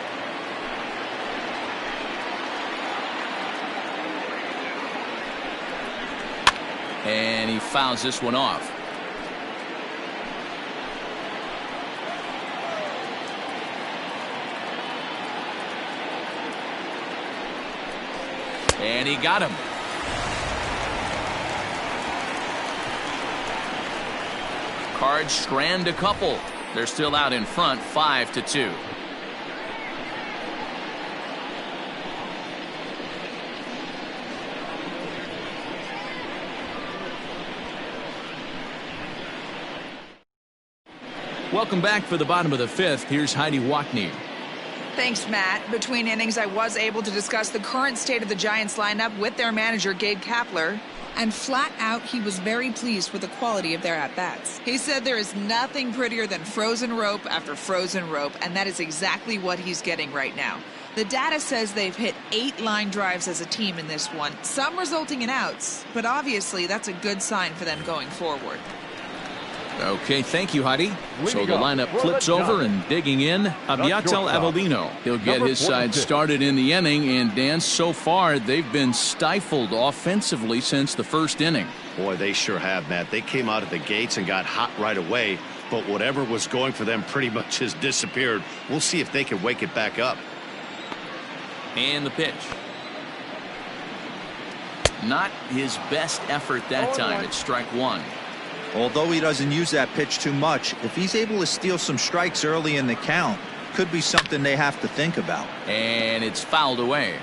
And he fouls this one off. And he got him. Cards strand a couple. They're still out in front, 5-2. Welcome back for the bottom of the 5th. Here's Heidi Watney. Thanks, Matt. Between innings, I was able to discuss the current state of the Giants lineup with their manager, Gabe Kapler. And flat out, he was very pleased with the quality of their at-bats. He said there is nothing prettier than frozen rope after frozen rope, and that is exactly what he's getting right now. The data says they've hit 8 line drives as a team in this one, some resulting in outs, but obviously that's a good sign for them going forward. Okay, thank you, Heidi. So the lineup flips over and digging in, Abiatel Avellino. He'll get his side started in the inning, and Dan, so far they've been stifled offensively since the 1st inning. Boy, they sure have, Matt. They came out of the gates and got hot right away, but whatever was going for them pretty much has disappeared. We'll see if they can wake it back up. And the pitch. Not his best effort that time. It's strike one. Although he doesn't use that pitch too much, if he's able to steal some strikes early in the count, could be something they have to think about. And it's fouled away.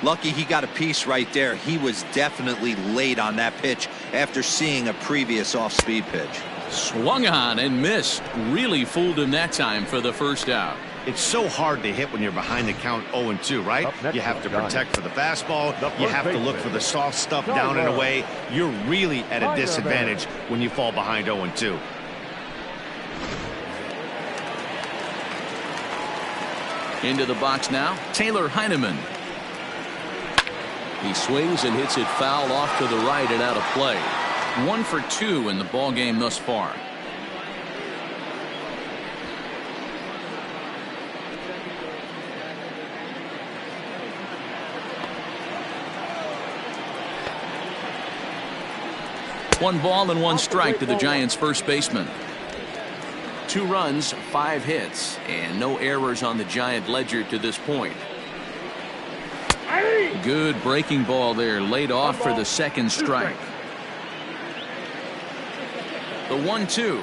Lucky he got a piece right there. He was definitely late on that pitch after seeing a previous off-speed pitch. Swung on and missed. Really fooled him that time for the first out. It's so hard to hit when you're behind the count 0-2, right? You have to protect for the fastball. You have to look for the soft stuff down and away. You're really at a disadvantage when you fall behind 0-2. Into the box now, Taylor Heineman. He swings and hits it foul off to the right and out of play. 1 for 2 in the ball game thus far. One ball and one strike to the Giants' first baseman. 2 runs, 5 hits, and no errors on the Giant ledger to this point. Good breaking ball there, laid off for the second strike. The 1-2.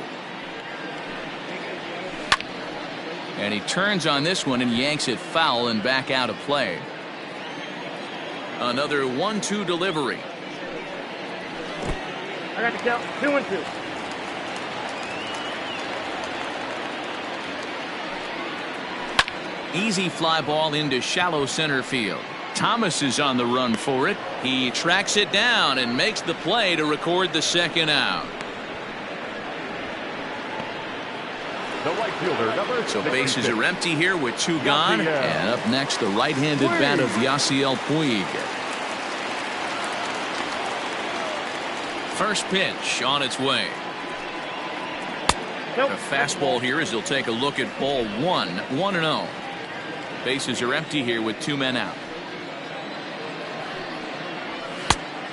And he turns on this one and yanks it foul and back out of play. Another 1-2 delivery. I got the count. 2-2. Easy fly ball into shallow center field. Thomas is on the run for it. He tracks it down and makes the play to record the second out. The right fielder, number So 66. bases are empty here with 2 gone. And up next, the right-handed bat of Yasiel Puig. First pitch on its way. A fastball here as he'll take a look at ball 1, 1-0. Bases are empty here with 2 men out.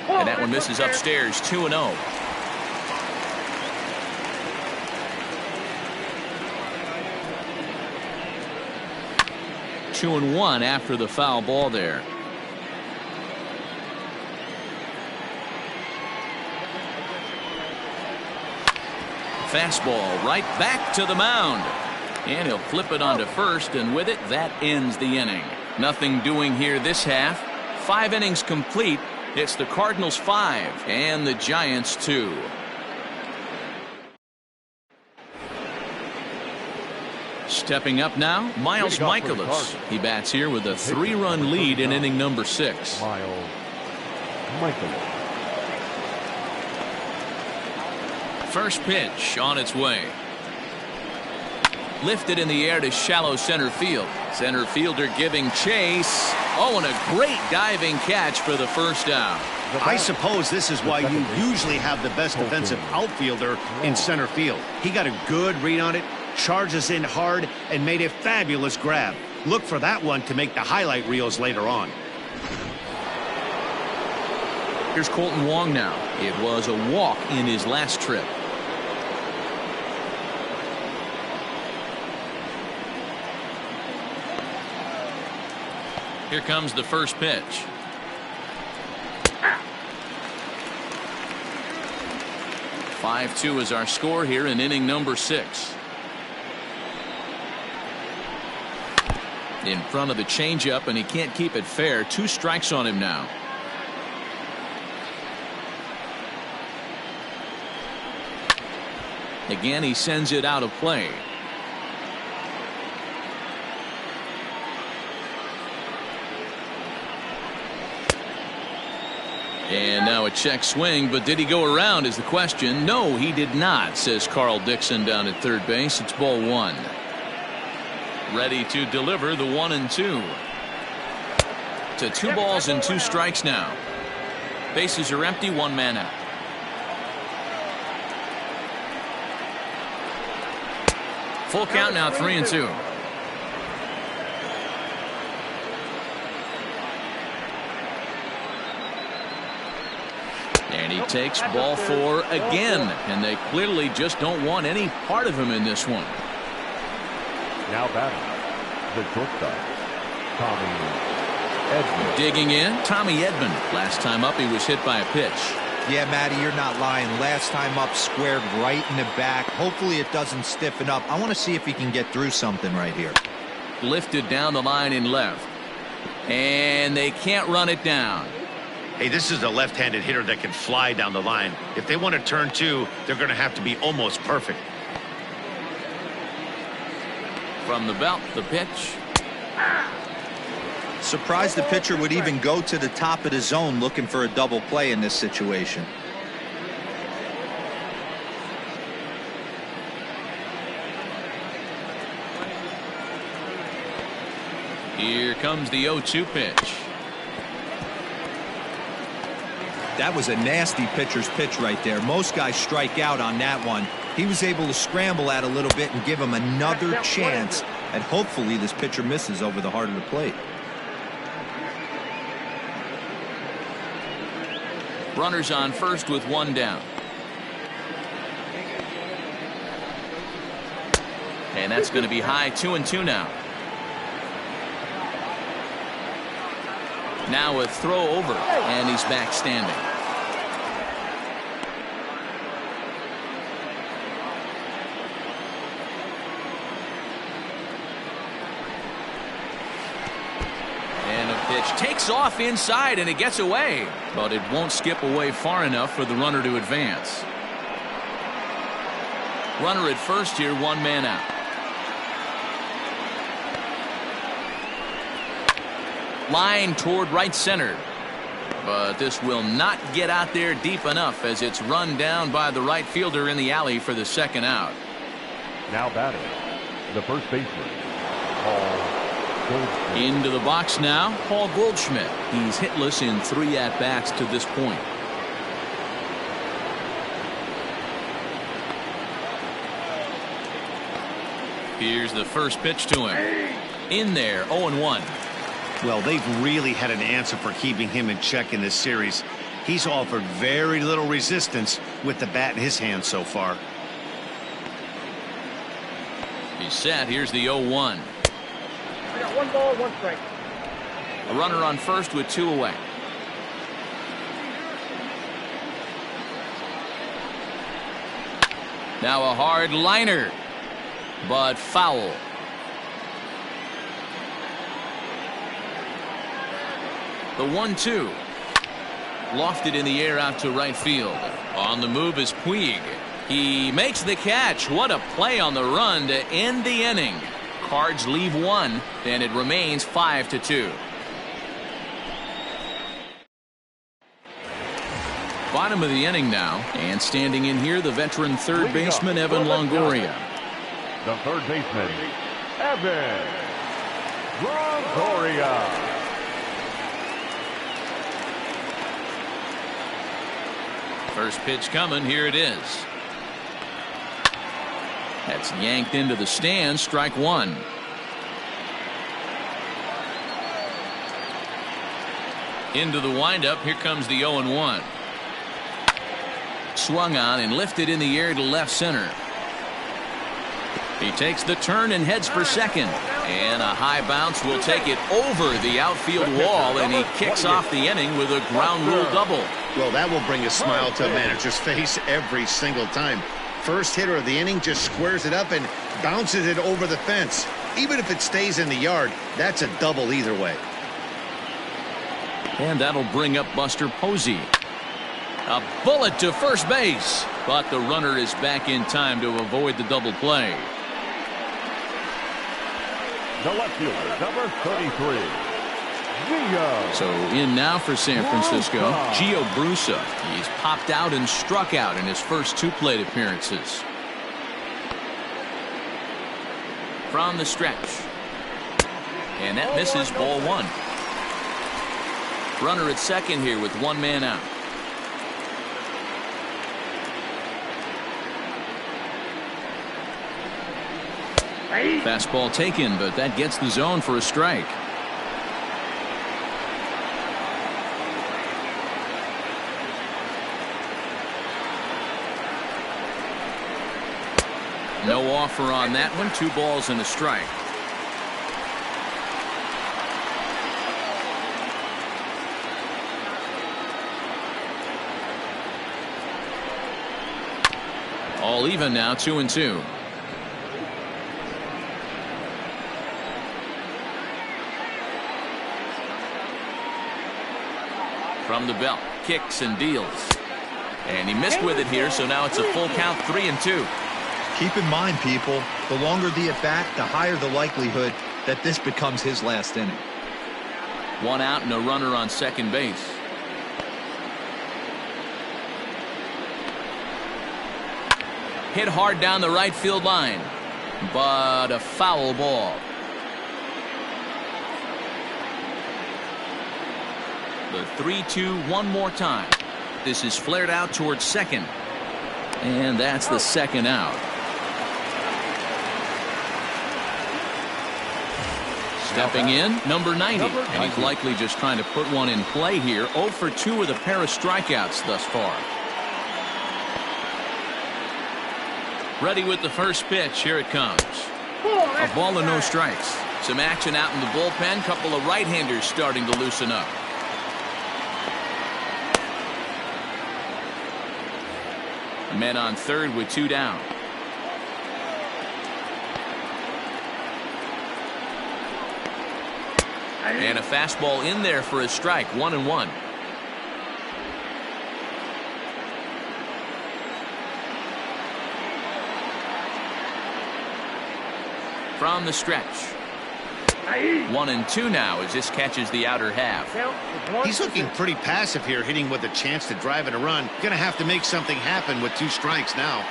And that one misses upstairs, 2-0. Two and 1 after the foul ball there. Fastball right back to the mound. And he'll flip it onto first, and with it, that ends the inning. Nothing doing here this half. 5 innings complete. It's the Cardinals 5 and the Giants 2. Stepping up now, Miles Michaelis. He bats here with a 3-run lead in inning number 6. Miles Michaelis. First pitch on its way. Lifted in the air to shallow center field. Center fielder giving chase. Oh, and a great diving catch for the first out. I suppose this is why you usually have the best defensive outfielder in center field. He got a good read on it, charges in hard, and made a fabulous grab. Look for that one to make the highlight reels later on. Here's Colton Wong now. It was a walk in his last trip. Here comes the first pitch. Ah. 5-2 is our score here in inning number 6. In front of the changeup, and he can't keep it fair. 2 strikes on him now. Again, he sends it out of play. And now a check swing, but did he go around is the question. No, he did not, says Carl Dixon down at third base. It's ball 1. Ready to deliver the 1-2. To 2 balls and 2 strikes now. Bases are empty, 1 man out. Full count now, 3-2. And he takes ball 4 again, and they clearly just don't want any part of him in this one. Now batting, the shortstop, Tommy Edmund. Digging in, Tommy Edmund. Last time up, he was hit by a pitch. Yeah, Matty, you're not lying. Last time up, squared right in the back. Hopefully it doesn't stiffen up. I want to see if he can get through something right here. Lifted down the line in left. And they can't run it down. Hey, this is a left-handed hitter that can fly down the line. If they want to turn two, they're going to have to be almost perfect. From the belt, the pitch. Surprised the pitcher would even go to the top of the zone looking for a double play in this situation. Here comes the 0-2 pitch. That was a nasty pitcher's pitch right there. Most guys strike out on that one. He was able to scramble at a little bit and give him another chance, and hopefully this pitcher misses over the heart of the plate. Runners on first with one down. And that's going to be high, 2-2 now. Now a throw over, and he's back standing. And a pitch takes off inside, and it gets away. But it won't skip away far enough for the runner to advance. Runner at first here, one man out. Line toward right center. But this will not get out there deep enough as it's run down by the right fielder in the alley for the second out. Now batting, the first baseman, Paul Goldschmidt. Into the box now, Paul Goldschmidt. He's hitless in 3 at-bats to this point. Here's the first pitch to him. In there, 0-1. Well, they've really had an answer for keeping him in check in this series. He's offered very little resistance with the bat in his hand so far. He's set. Here's the 0-1. I got 1 ball, 1 strike. A runner on first with 2 away. Now a hard liner, but foul. The 1-2. Lofted in the air out to right field. On the move is Puig. He makes the catch. What a play on the run to end the inning. Cards leave 1, and it remains 5-2. Bottom of the inning now, and standing in here, the veteran third baseman Evan Longoria. The third baseman, Evan Longoria. First pitch coming. Here it is. That's yanked into the stands. Strike 1. Into the windup. Here comes the 0-1. Swung on and lifted in the air to left center. He takes the turn and heads for second. And a high bounce will take it over the outfield wall, and he kicks off the inning with a ground rule double. Well, that will bring a smile to a manager's face every single time. First hitter of the inning just squares it up and bounces it over the fence. Even if it stays in the yard, that's a double either way. And that'll bring up Buster Posey. A bullet to first base, but the runner is back in time to avoid the double play. The left fielder, number 33, Gio. So in now for San Francisco, Gio Brusa. He's popped out and struck out in his first 2 plate appearances. From the stretch. And that misses, ball 1. Runner at second here with 1 man out. Fastball taken, but that gets the zone for a strike. No offer on that one. 2 balls and a strike. All even now, 2-2. From the belt, kicks and deals. And he missed with it here, so now it's a full count, 3-2. Keep in mind, people, the longer the at-bat, the higher the likelihood that this becomes his last inning. One out and a runner on second base. Hit hard down the right field line, but a foul ball. The 3-2 one more time. This is flared out towards second, and that's the second out. Stepping in, number 90, and he's likely just trying to put one in play here. 0 for 2 with a pair of strikeouts thus far. Ready with the first pitch. Here it comes. A ball and no strikes. Some action out in the bullpen. Couple of right-handers starting to loosen up. Men on third with 2 down. And a fastball in there for a strike. 1-1. From the stretch. 1-2 now as this catches the outer half. He's looking pretty passive here, hitting with a chance to drive in a run. Going to have to make something happen with 2 strikes now.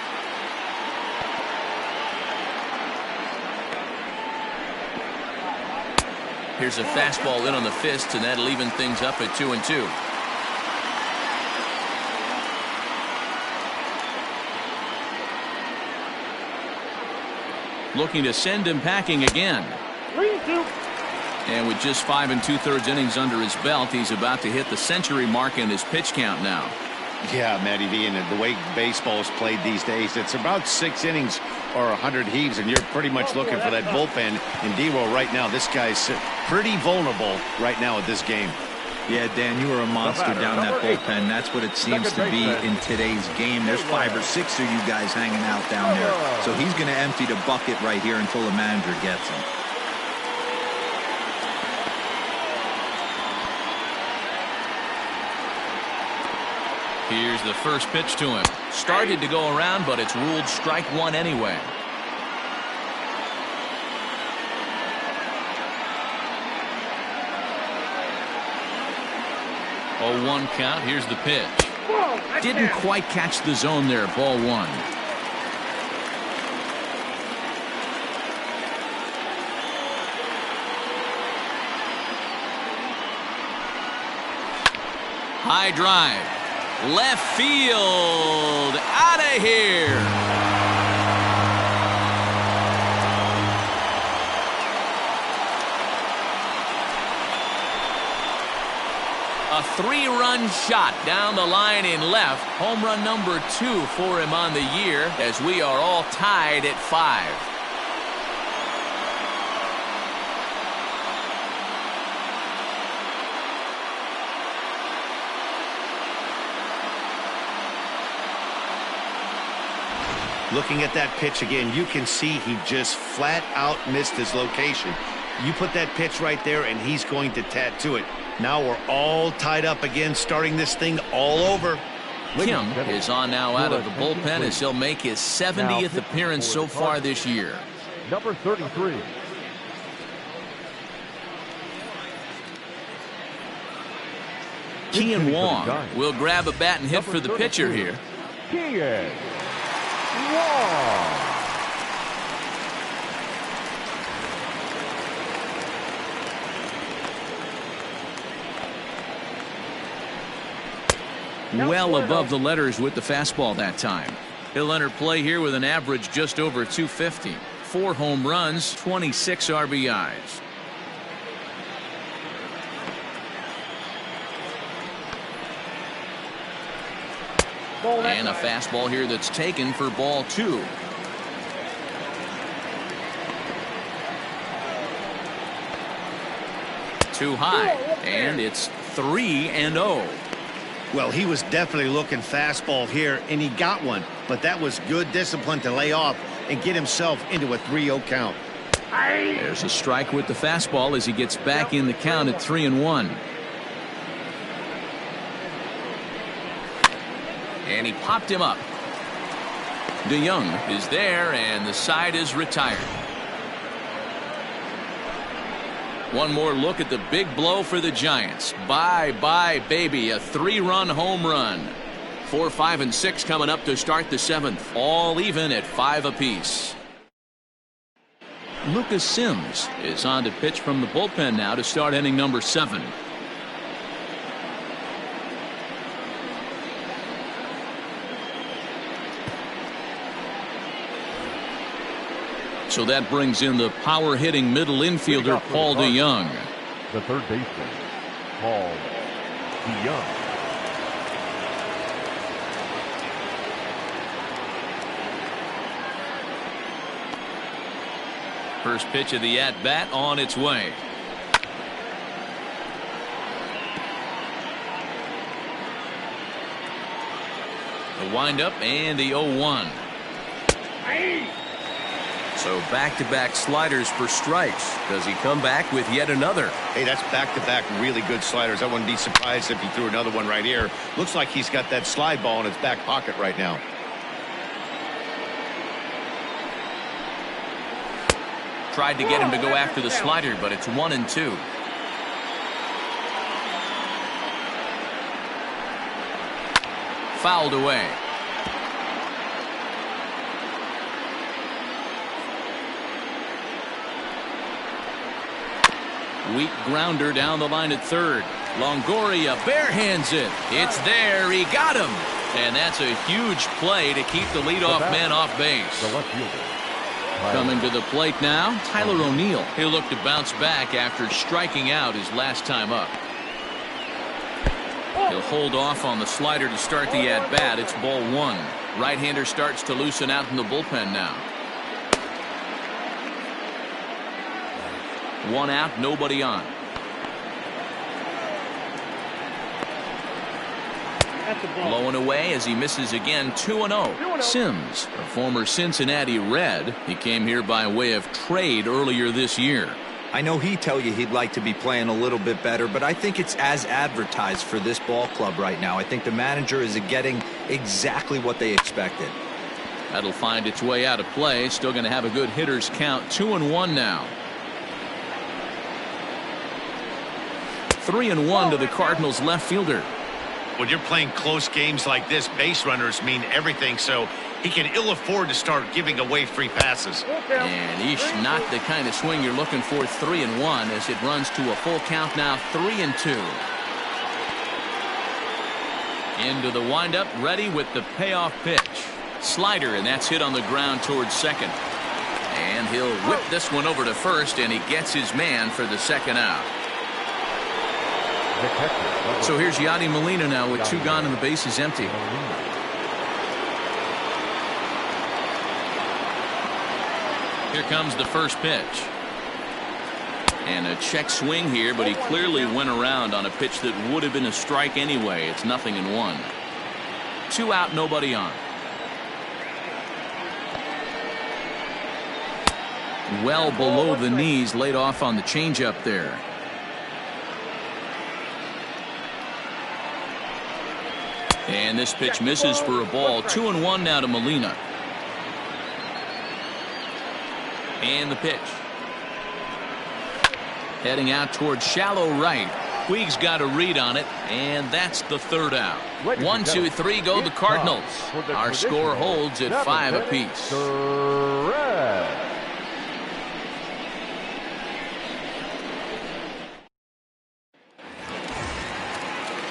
Here's a fastball in on the fist, and that'll even things up at 2-2. Looking to send him packing again. 3-2. And with just 5 2/3 innings under his belt, he's about to hit the century mark in his pitch count now. Yeah, Matty V, and the way baseball is played these days, it's about 6 innings or 100 heaves, and you're pretty much looking for that bullpen. In D-Roll right now, this guy's pretty vulnerable right now at this game. Yeah, Dan, you are a monster down that bullpen. That's what it seems to be in today's game. There's 5 or 6 of you guys hanging out down there. So he's going to empty the bucket right here until the manager gets him. Here's the first pitch to him. Started to go around, but it's ruled strike 1 anyway. 0-1 count. Here's the pitch. Didn't quite catch the zone there. Ball 1. High drive. Left field. Out of here. A 3-run shot down the line in left. Home run number 2 for him on the year, as we are all tied at 5. Looking at that pitch again, you can see he just flat out missed his location. You put that pitch right there, and he's going to tattoo it. Now we're all tied up again, starting this thing all over. Kim is on now out of the bullpen as he'll make his 70th appearance so far this year. Number 33. Kian Wong will grab a bat and hit for the pitcher here. Kian Wong. Well above the letters with the fastball that time. He'll enter play here with an average just over 250. 4 home runs, 26 RBIs. And a fastball here that's taken for ball 2. Too high, and it's 3-0. Well, he was definitely looking fastball here, and he got one. But that was good discipline to lay off and get himself into a 3-0 count. There's a strike with the fastball as he gets back in the count at 3-1. And he popped him up. DeYoung is there, and the side is retired. One more look at the big blow for the Giants. Bye, baby. A 3-run home run. 4, 5, and 6 coming up to start the 7th. All even at 5 apiece. Lucas Sims is on to pitch from the bullpen now to start inning number 7. So that brings in the power-hitting middle infielder Paul DeYoung. The third baseman, Paul DeYoung. First pitch of the at-bat on its way. The windup and the 0-1. So back-to-back sliders for strikes. Does he come back with yet another? Hey, that's back-to-back really good sliders. I wouldn't be surprised if he threw another one right here. Looks like he's got that slide ball in his back pocket right now. Tried to get him to go after the slider, but it's 1-2. Fouled away. Weak grounder down the line at third. Longoria barehands it. It's there. He got him. And that's a huge play to keep the leadoff man off base. The left fielder. Coming to the plate now, Tyler O'Neill. He'll look to bounce back after striking out his last time up. He'll hold off on the slider to start the at-bat. It's ball 1. Right-hander starts to loosen out in the bullpen now. 1 out, nobody on. Blowing away as he misses again. 2-0. Sims, a former Cincinnati Red. He came here by way of trade earlier this year. I know he'd tell you he'd like to be playing a little bit better, but I think it's as advertised for this ball club right now. I think the manager is getting exactly what they expected. That'll find its way out of play. Still going to have a good hitter's count. 2-1 now. 3-1 to the Cardinals left fielder. When you're playing close games like this, base runners mean everything, so he can ill afford to start giving away free passes. And eesh, not the kind of swing you're looking for. 3-1 as it runs to a full count now. 3-2. Into the windup, ready with the payoff pitch. Slider, and that's hit on the ground towards second. And he'll whip this one over to first, and he gets his man for the second out. So here's Yadi Molina now with 2 gone and the base is empty. Here comes the first pitch. And a check swing here, but he clearly went around on a pitch that would have been a strike anyway. It's 0-1. 2 out, nobody on. Well below the knees, laid off on the changeup there. And this pitch misses for a ball. 2-1 now to Molina. And the pitch. Heading out towards shallow right. Puig's got a read on it, and that's the third out. 1, 2, 3 go the Cardinals. Our score holds at 5 apiece.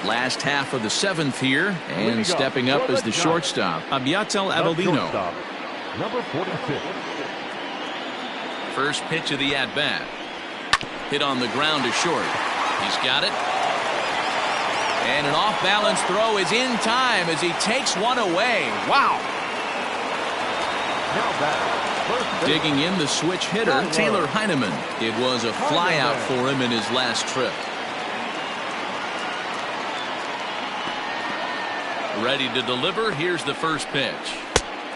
Last half of the 7th here, and stepping up as the shortstop, Abiatel Avellino. Number 46. First pitch of the at-bat. Hit on the ground to short. He's got it. And an off-balance throw is in time as he takes one away. Wow. Digging in the switch hitter, Taylor Heineman. It was a flyout for him in his last trip. Ready to deliver. Here's the first pitch.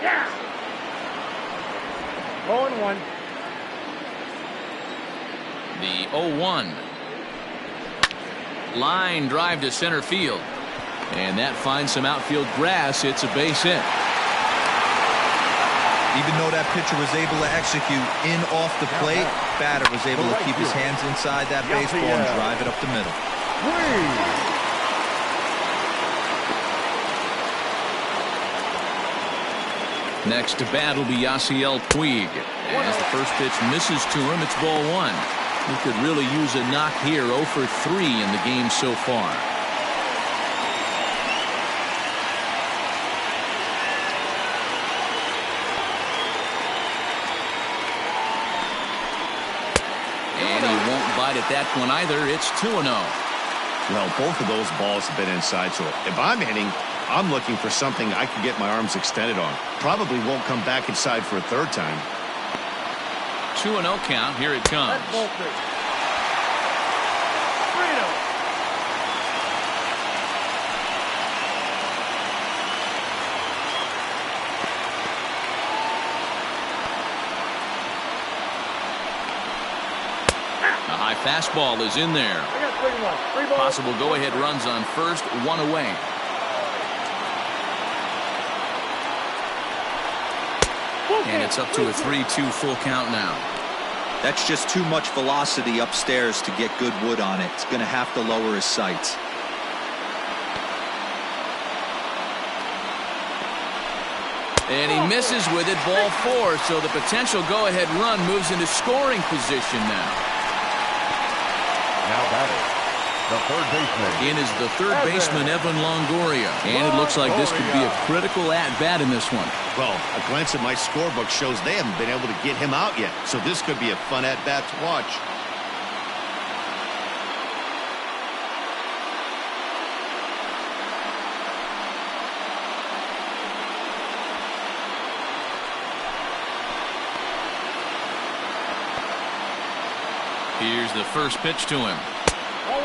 Yeah. 0-1. The 0-1. Line drive to center field. And that finds some outfield grass. It's a base hit. Even though that pitcher was able to execute in off the plate, batter was able to keep his hands inside that baseball and drive it up the middle. Next to bat will be Yasiel Puig. As the first pitch misses to him, it's ball one. He could really use a knock here. 0 for 3 in the game so far. And he won't bite at that one either. It's 2-0. Well, both of those balls have been inside, so if I'm hitting, I'm looking for something I can get my arms extended on. Probably won't come back inside for a third time. 2-0 count. Here it comes. That's ball 3. 3-0. A high fastball is in there. I got 3-1. 3 balls. Possible go-ahead runs on first, 1 away. And it's up to a 3-2 full count now. That's just too much velocity upstairs to get good wood on it. It's going to have to lower his sights. And he misses with it, ball 4. So the potential go-ahead run moves into scoring position now. Now batting, the third baseman. In is the third baseman, Evan Longoria. And it looks like this could be a critical at-bat in this one. Well, a glance at my scorebook shows they haven't been able to get him out yet. So this could be a fun at-bat to watch. Here's the first pitch to him.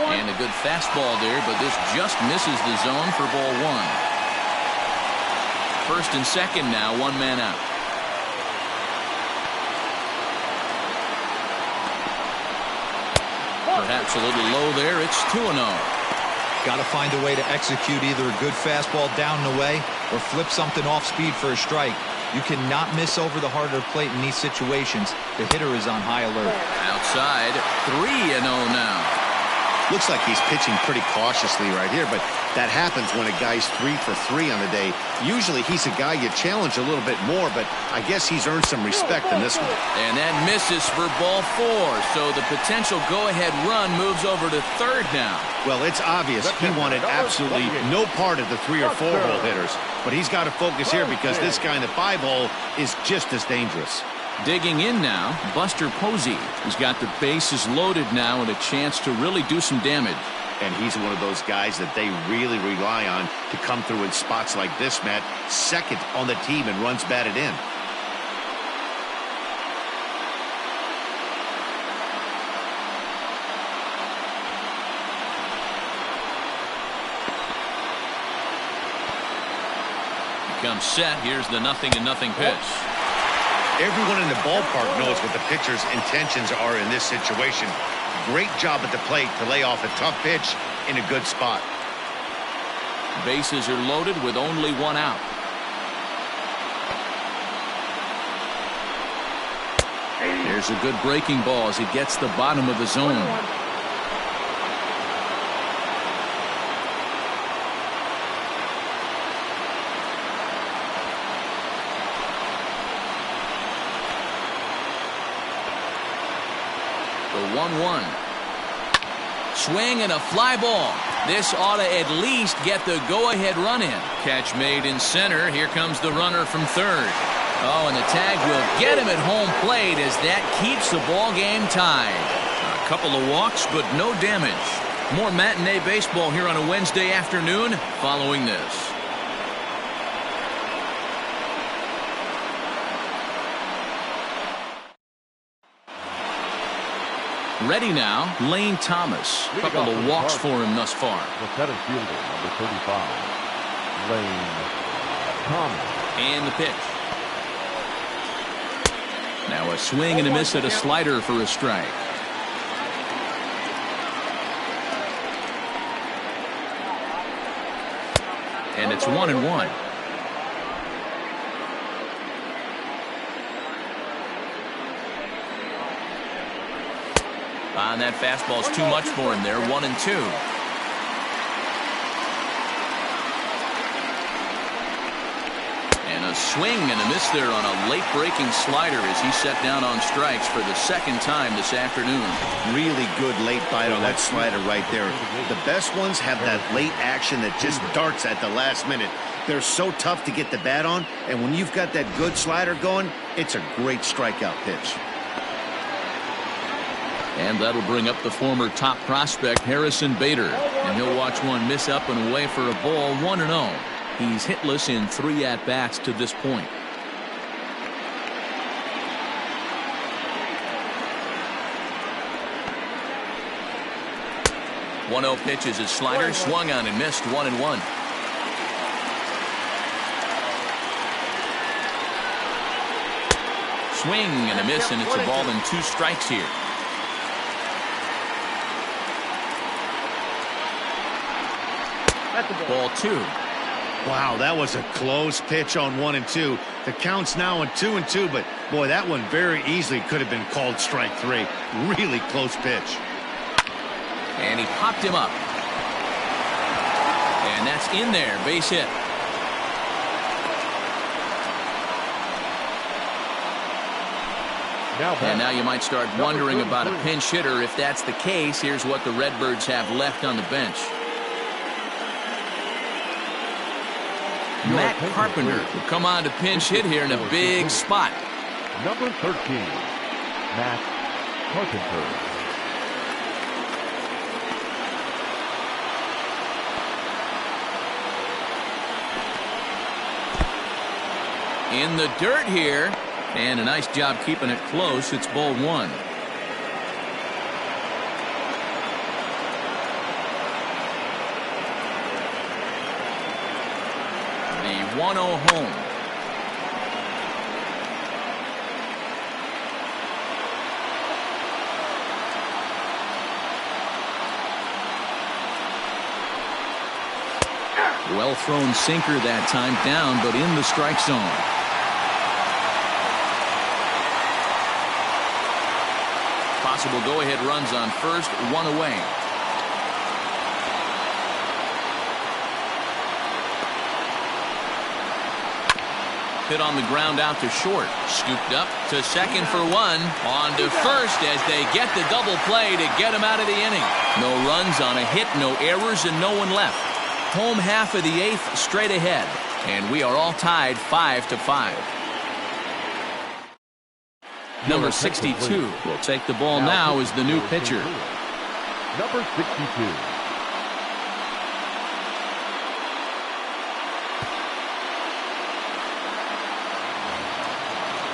And a good fastball there, but this just misses the zone for ball 1. First and second now, 1 man out. Perhaps a little low there. It's 2-0. Got to find a way to execute either a good fastball down and away or flip something off speed for a strike. You cannot miss over the harder plate in these situations. The hitter is on high alert. Outside, 3-0 now. Looks like he's pitching pretty cautiously right here, but that happens when a guy's 3 for 3 on the day. Usually he's a guy you challenge a little bit more, but I guess he's earned some respect in this one. And that misses for ball 4, so the potential go-ahead run moves over to third now. Well, it's obvious he wanted absolutely no part of the 3 or 4 hole hitters, but he's got to focus here because this guy in the 5 hole is just as dangerous. Digging in now, Buster Posey. He's got the bases loaded now and a chance to really do some damage. And he's one of those guys that they really rely on to come through in spots like this, Matt. Second on the team and runs batted in. He comes set. Here's the 0-0 pitch. Everyone in the ballpark knows what the pitcher's intentions are in this situation. Great job at the plate to lay off a tough pitch in a good spot. Bases are loaded with only 1 out. There's a good breaking ball as he gets the bottom of the zone. The 1-1. Swing and a fly ball. This ought to at least get the go-ahead run in. Catch made in center. Here comes the runner from third. Oh, and the tag will get him at home plate as that keeps the ball game tied. A couple of walks, but no damage. More matinee baseball here on a Wednesday afternoon following this. Ready now, Lane Thomas. A couple of walks for him thus far. The center fielder, number 35. Lane Thomas. And the pitch. Now a swing and a miss at a slider for a strike. And it's 1-1. And that fastball's too much for him there. 1-2. And a swing and a miss there on a late breaking slider as he set down on strikes for the second time this afternoon. Really good late bite on that slider right there. The best ones have that late action that just darts at the last minute. They're so tough to get the bat on, and when you've got that good slider going, it's a great strikeout pitch. And that'll bring up the former top prospect Harrison Bader, and he'll watch one miss up and away for a ball. 1-0. He's hitless in 3 at-bats to this point. One-0 pitch is his slider, swung on and missed. 1-1. Swing and a miss, and it's a ball and 2 strikes here. Ball 2. Wow, that was a close pitch on 1-2. The count's now on 2-2, but boy, that one very easily could have been called strike 3. Really close pitch. And he popped him up. And that's in there, base hit. And now you might start wondering about a pinch hitter. If that's the case, here's what the Redbirds have left on the bench. Matt Carpenter will come on to pinch hit here in a big spot. Number 13, Matt Carpenter. In the dirt here, and a nice job keeping it close. It's ball 1. The 1-0 home. Well thrown sinker that time, down but in the strike zone. Possible go-ahead runs on first, 1 away. Hit on the ground out to short. Scooped up to second for 1. On to first as they get the double play to get him out of the inning. No runs on a hit, no errors, and no one left. Home half of the 8th straight ahead. And we are all tied 5-5. Number 62 will take the ball now as the new pitcher. Number 62.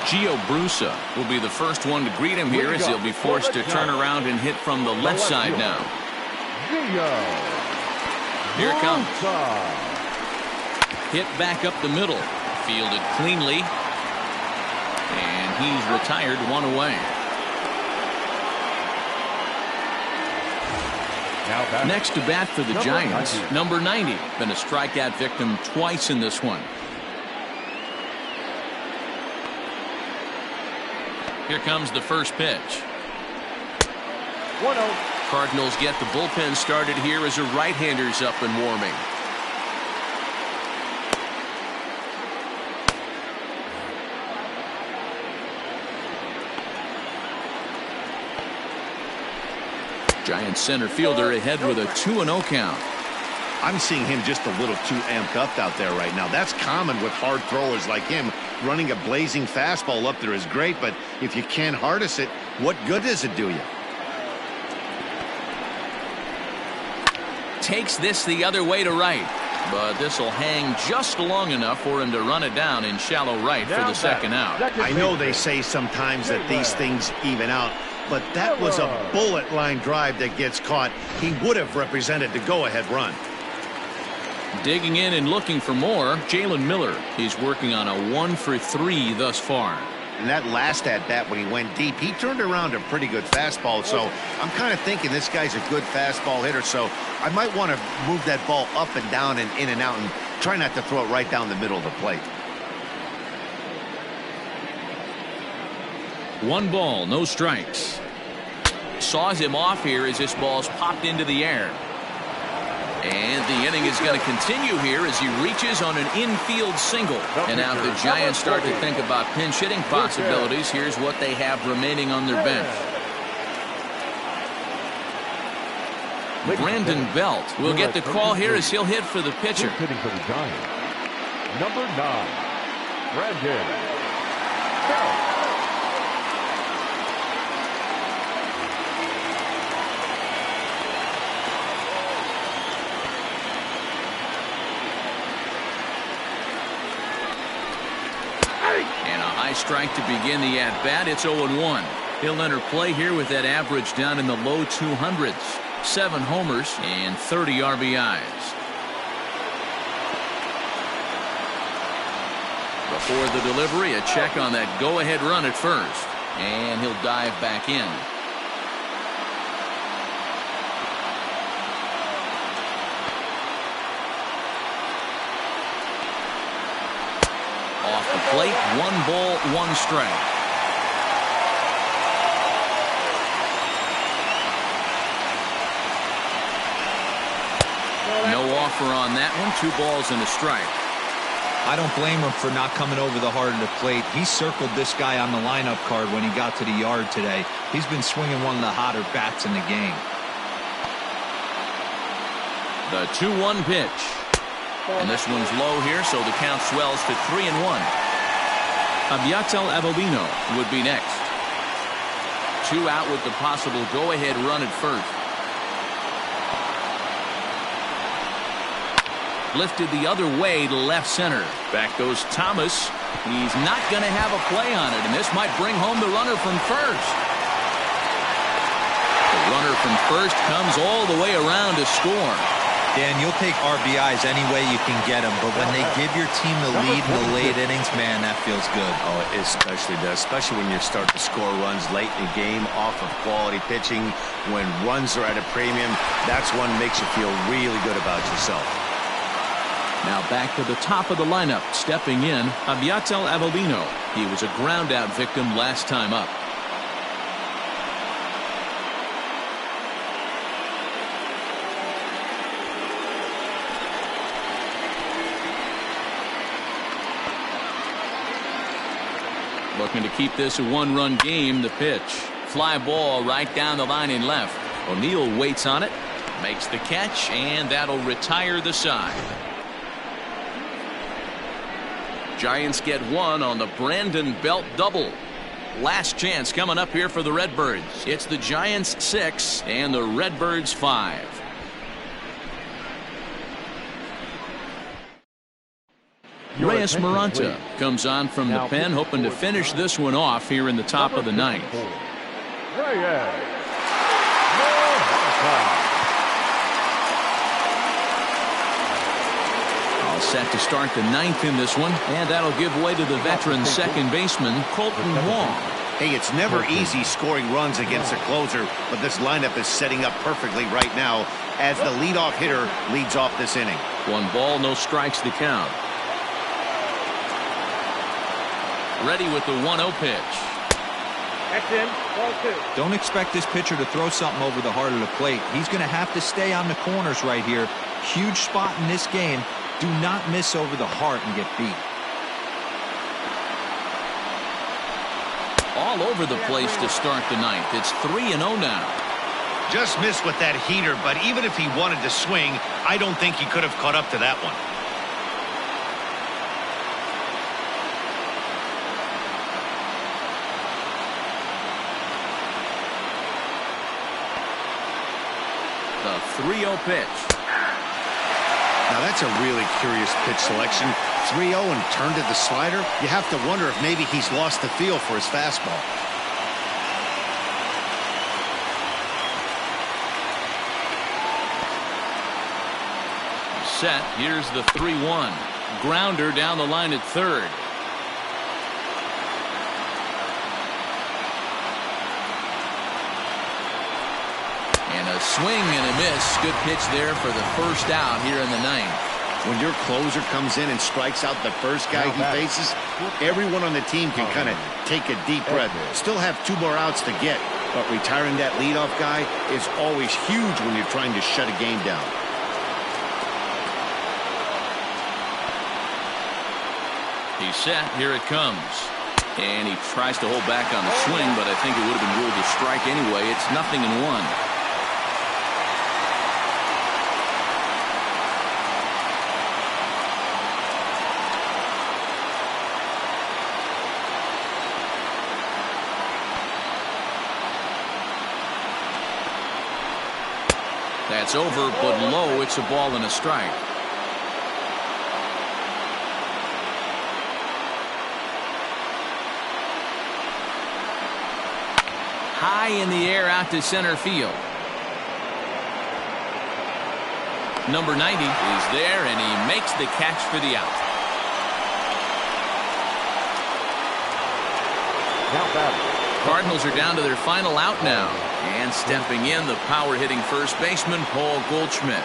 Gio Brusa will be the first one to greet him here as he'll be forced to turn around and hit from the left side now. Here it comes. Hit back up the middle. Fielded cleanly. And he's retired, 1 away. Next to bat for the Giants, number 90. Been a strikeout victim twice in this one. Here comes the first pitch. 1-0. Cardinals get the bullpen started here as a right-hander's up and warming. Giants center fielder ahead with a 2-0 count. I'm seeing him just a little too amped up out there right now. That's common with hard throwers like him. Running a blazing fastball up there is great, but if you can't harness it, what good does it do you? Takes this the other way to right, but this will hang just long enough for him to run it down in shallow right for the second out. I know they say sometimes that these things even out, but that was a bullet line drive that gets caught. He would have represented the go-ahead run. Digging in and looking for more, Jalen Miller. He's working on a 1-for-3 thus far. And that last at bat when he went deep, he turned around a pretty good fastball. So I'm kind of thinking this guy's a good fastball hitter. So I might want to move that ball up and down and in and out and try not to throw it right down the middle of the plate. 1 ball, no strikes. Saws him off here as this ball's popped into the air. And the inning is going to continue here as he reaches on an infield single. And now the Giants start to think about pinch hitting possibilities. Here's what they have remaining on their bench. Brandon Belt will get the call here as he'll hit for the pitcher. Hitting for the Giants. Number 9, Brandon Belt. Strike to begin the at-bat. It's 0-1. He'll enter play here with that average down in the low 200s. 7 homers and 30 RBIs. Before the delivery, a check on that go-ahead run at first. And he'll dive back in. Off the plate, 1 ball, 1 strike. No offer on that one. 2 balls and a strike. I don't blame him for not coming over the heart of the plate. He circled this guy on the lineup card when he got to the yard today. He's been swinging one of the hotter bats in the game. The 2-1 pitch. And this one's low here, so the count swells to 3-1. Abiatel Avobino would be next. 2 out with the possible go-ahead run at first. Lifted the other way to left center. Back goes Thomas. He's not going to have a play on it, and this might bring home the runner from first. The runner from first comes all the way around to score. Dan, you'll take RBIs any way you can get them, but when they give your team the lead in the late innings, man, that feels good. Oh, it especially does, especially when you start to score runs late in the game off of quality pitching. When runs are at a premium, that's one makes you feel really good about yourself. Now back to the top of the lineup, stepping in, Abiatel Avobino. He was a ground-out victim last time up. Looking to keep this a 1-run game. The pitch. Fly ball right down the line in left. O'Neill waits on it. Makes the catch, and that'll retire the side. Giants get 1 on the Brandon Belt double. Last chance coming up here for the Redbirds. It's the Giants 6 and the Redbirds 5. Reyes Maranta comes on from the pen, hoping to finish this one off here in the top of the 9th. All set to start the 9th in this one, and that'll give way to the veteran second baseman, Colton Wong. Hey, it's never easy scoring runs against a closer, but this lineup is setting up perfectly right now as the leadoff hitter leads off this inning. 1 ball, no strikes the count. Ready with the 1-0 pitch. That's in. Ball 2. Don't expect this pitcher to throw something over the heart of the plate. He's going to have to stay on the corners right here. Huge spot in this game. Do not miss over the heart and get beat. All over the place to start the 9th. It's 3-0 now. Just missed with that heater, but even if he wanted to swing, I don't think he could have caught up to that one. The 3-0 pitch. Now that's a really curious pitch selection. 3-0 and turned to the slider. You have to wonder if maybe he's lost the feel for his fastball. set. Here's the 3-1. Grounder down the line at third. And a swing and a miss. Good pitch there for the first out here in the ninth. When your closer comes in and strikes out the first guy he faces, everyone on the team can kind of take a deep breath. Still have 2 more outs to get, but retiring that leadoff guy is always huge when you're trying to shut a game down. He's set. Here it comes. And he tries to hold back on the swing, but I think it would have been ruled a strike anyway. It's 0-1. That's over, but low. It's a ball and a strike. High in the air out to center field. Number 90 is there, and he makes the catch for the out. Cardinals are down to their final out now. And stepping in, the power-hitting first baseman, Paul Goldschmidt.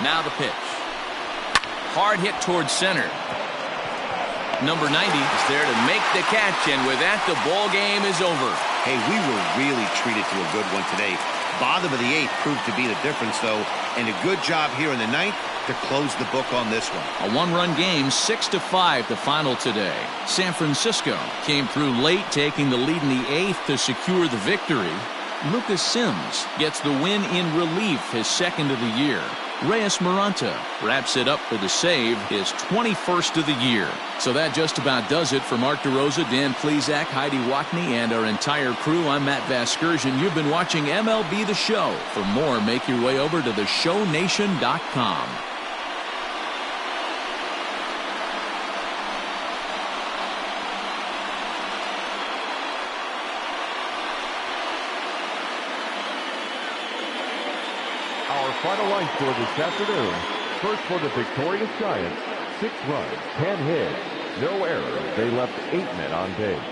Now the pitch. Hard hit towards center. Number 90 is there to make the catch, and with that, the ball game is over. Hey, we were really treated to a good one today. Bottom of the 8th proved to be the difference, though, and a good job here in the 9th to close the book on this one. A 1-run game, 6-5 the final today. San Francisco came through late, taking the lead in the 8th to secure the victory. Lucas Sims gets the win in relief, his second of the year. Reyes Maranta wraps it up for the save, his 21st of the year. So that just about does it for Mark DeRosa, Dan Plesac, Heidi Watney, and our entire crew. I'm Matt Vasgersian. You've been watching MLB The Show. For more, make your way over to theshownation.com. Final line score this afternoon. First for the victorious Giants, 6 runs, 10 hits, no errors. They left 8 men on base.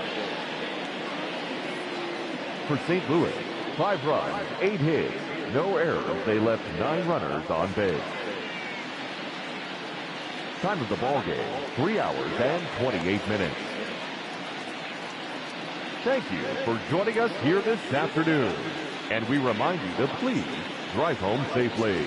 For St. Louis, 5 runs, 8 hits, no errors. They left 9 runners on base. Time of the ball game, 3 hours and 28 minutes. Thank you for joining us here this afternoon. And we remind you to please drive home safely.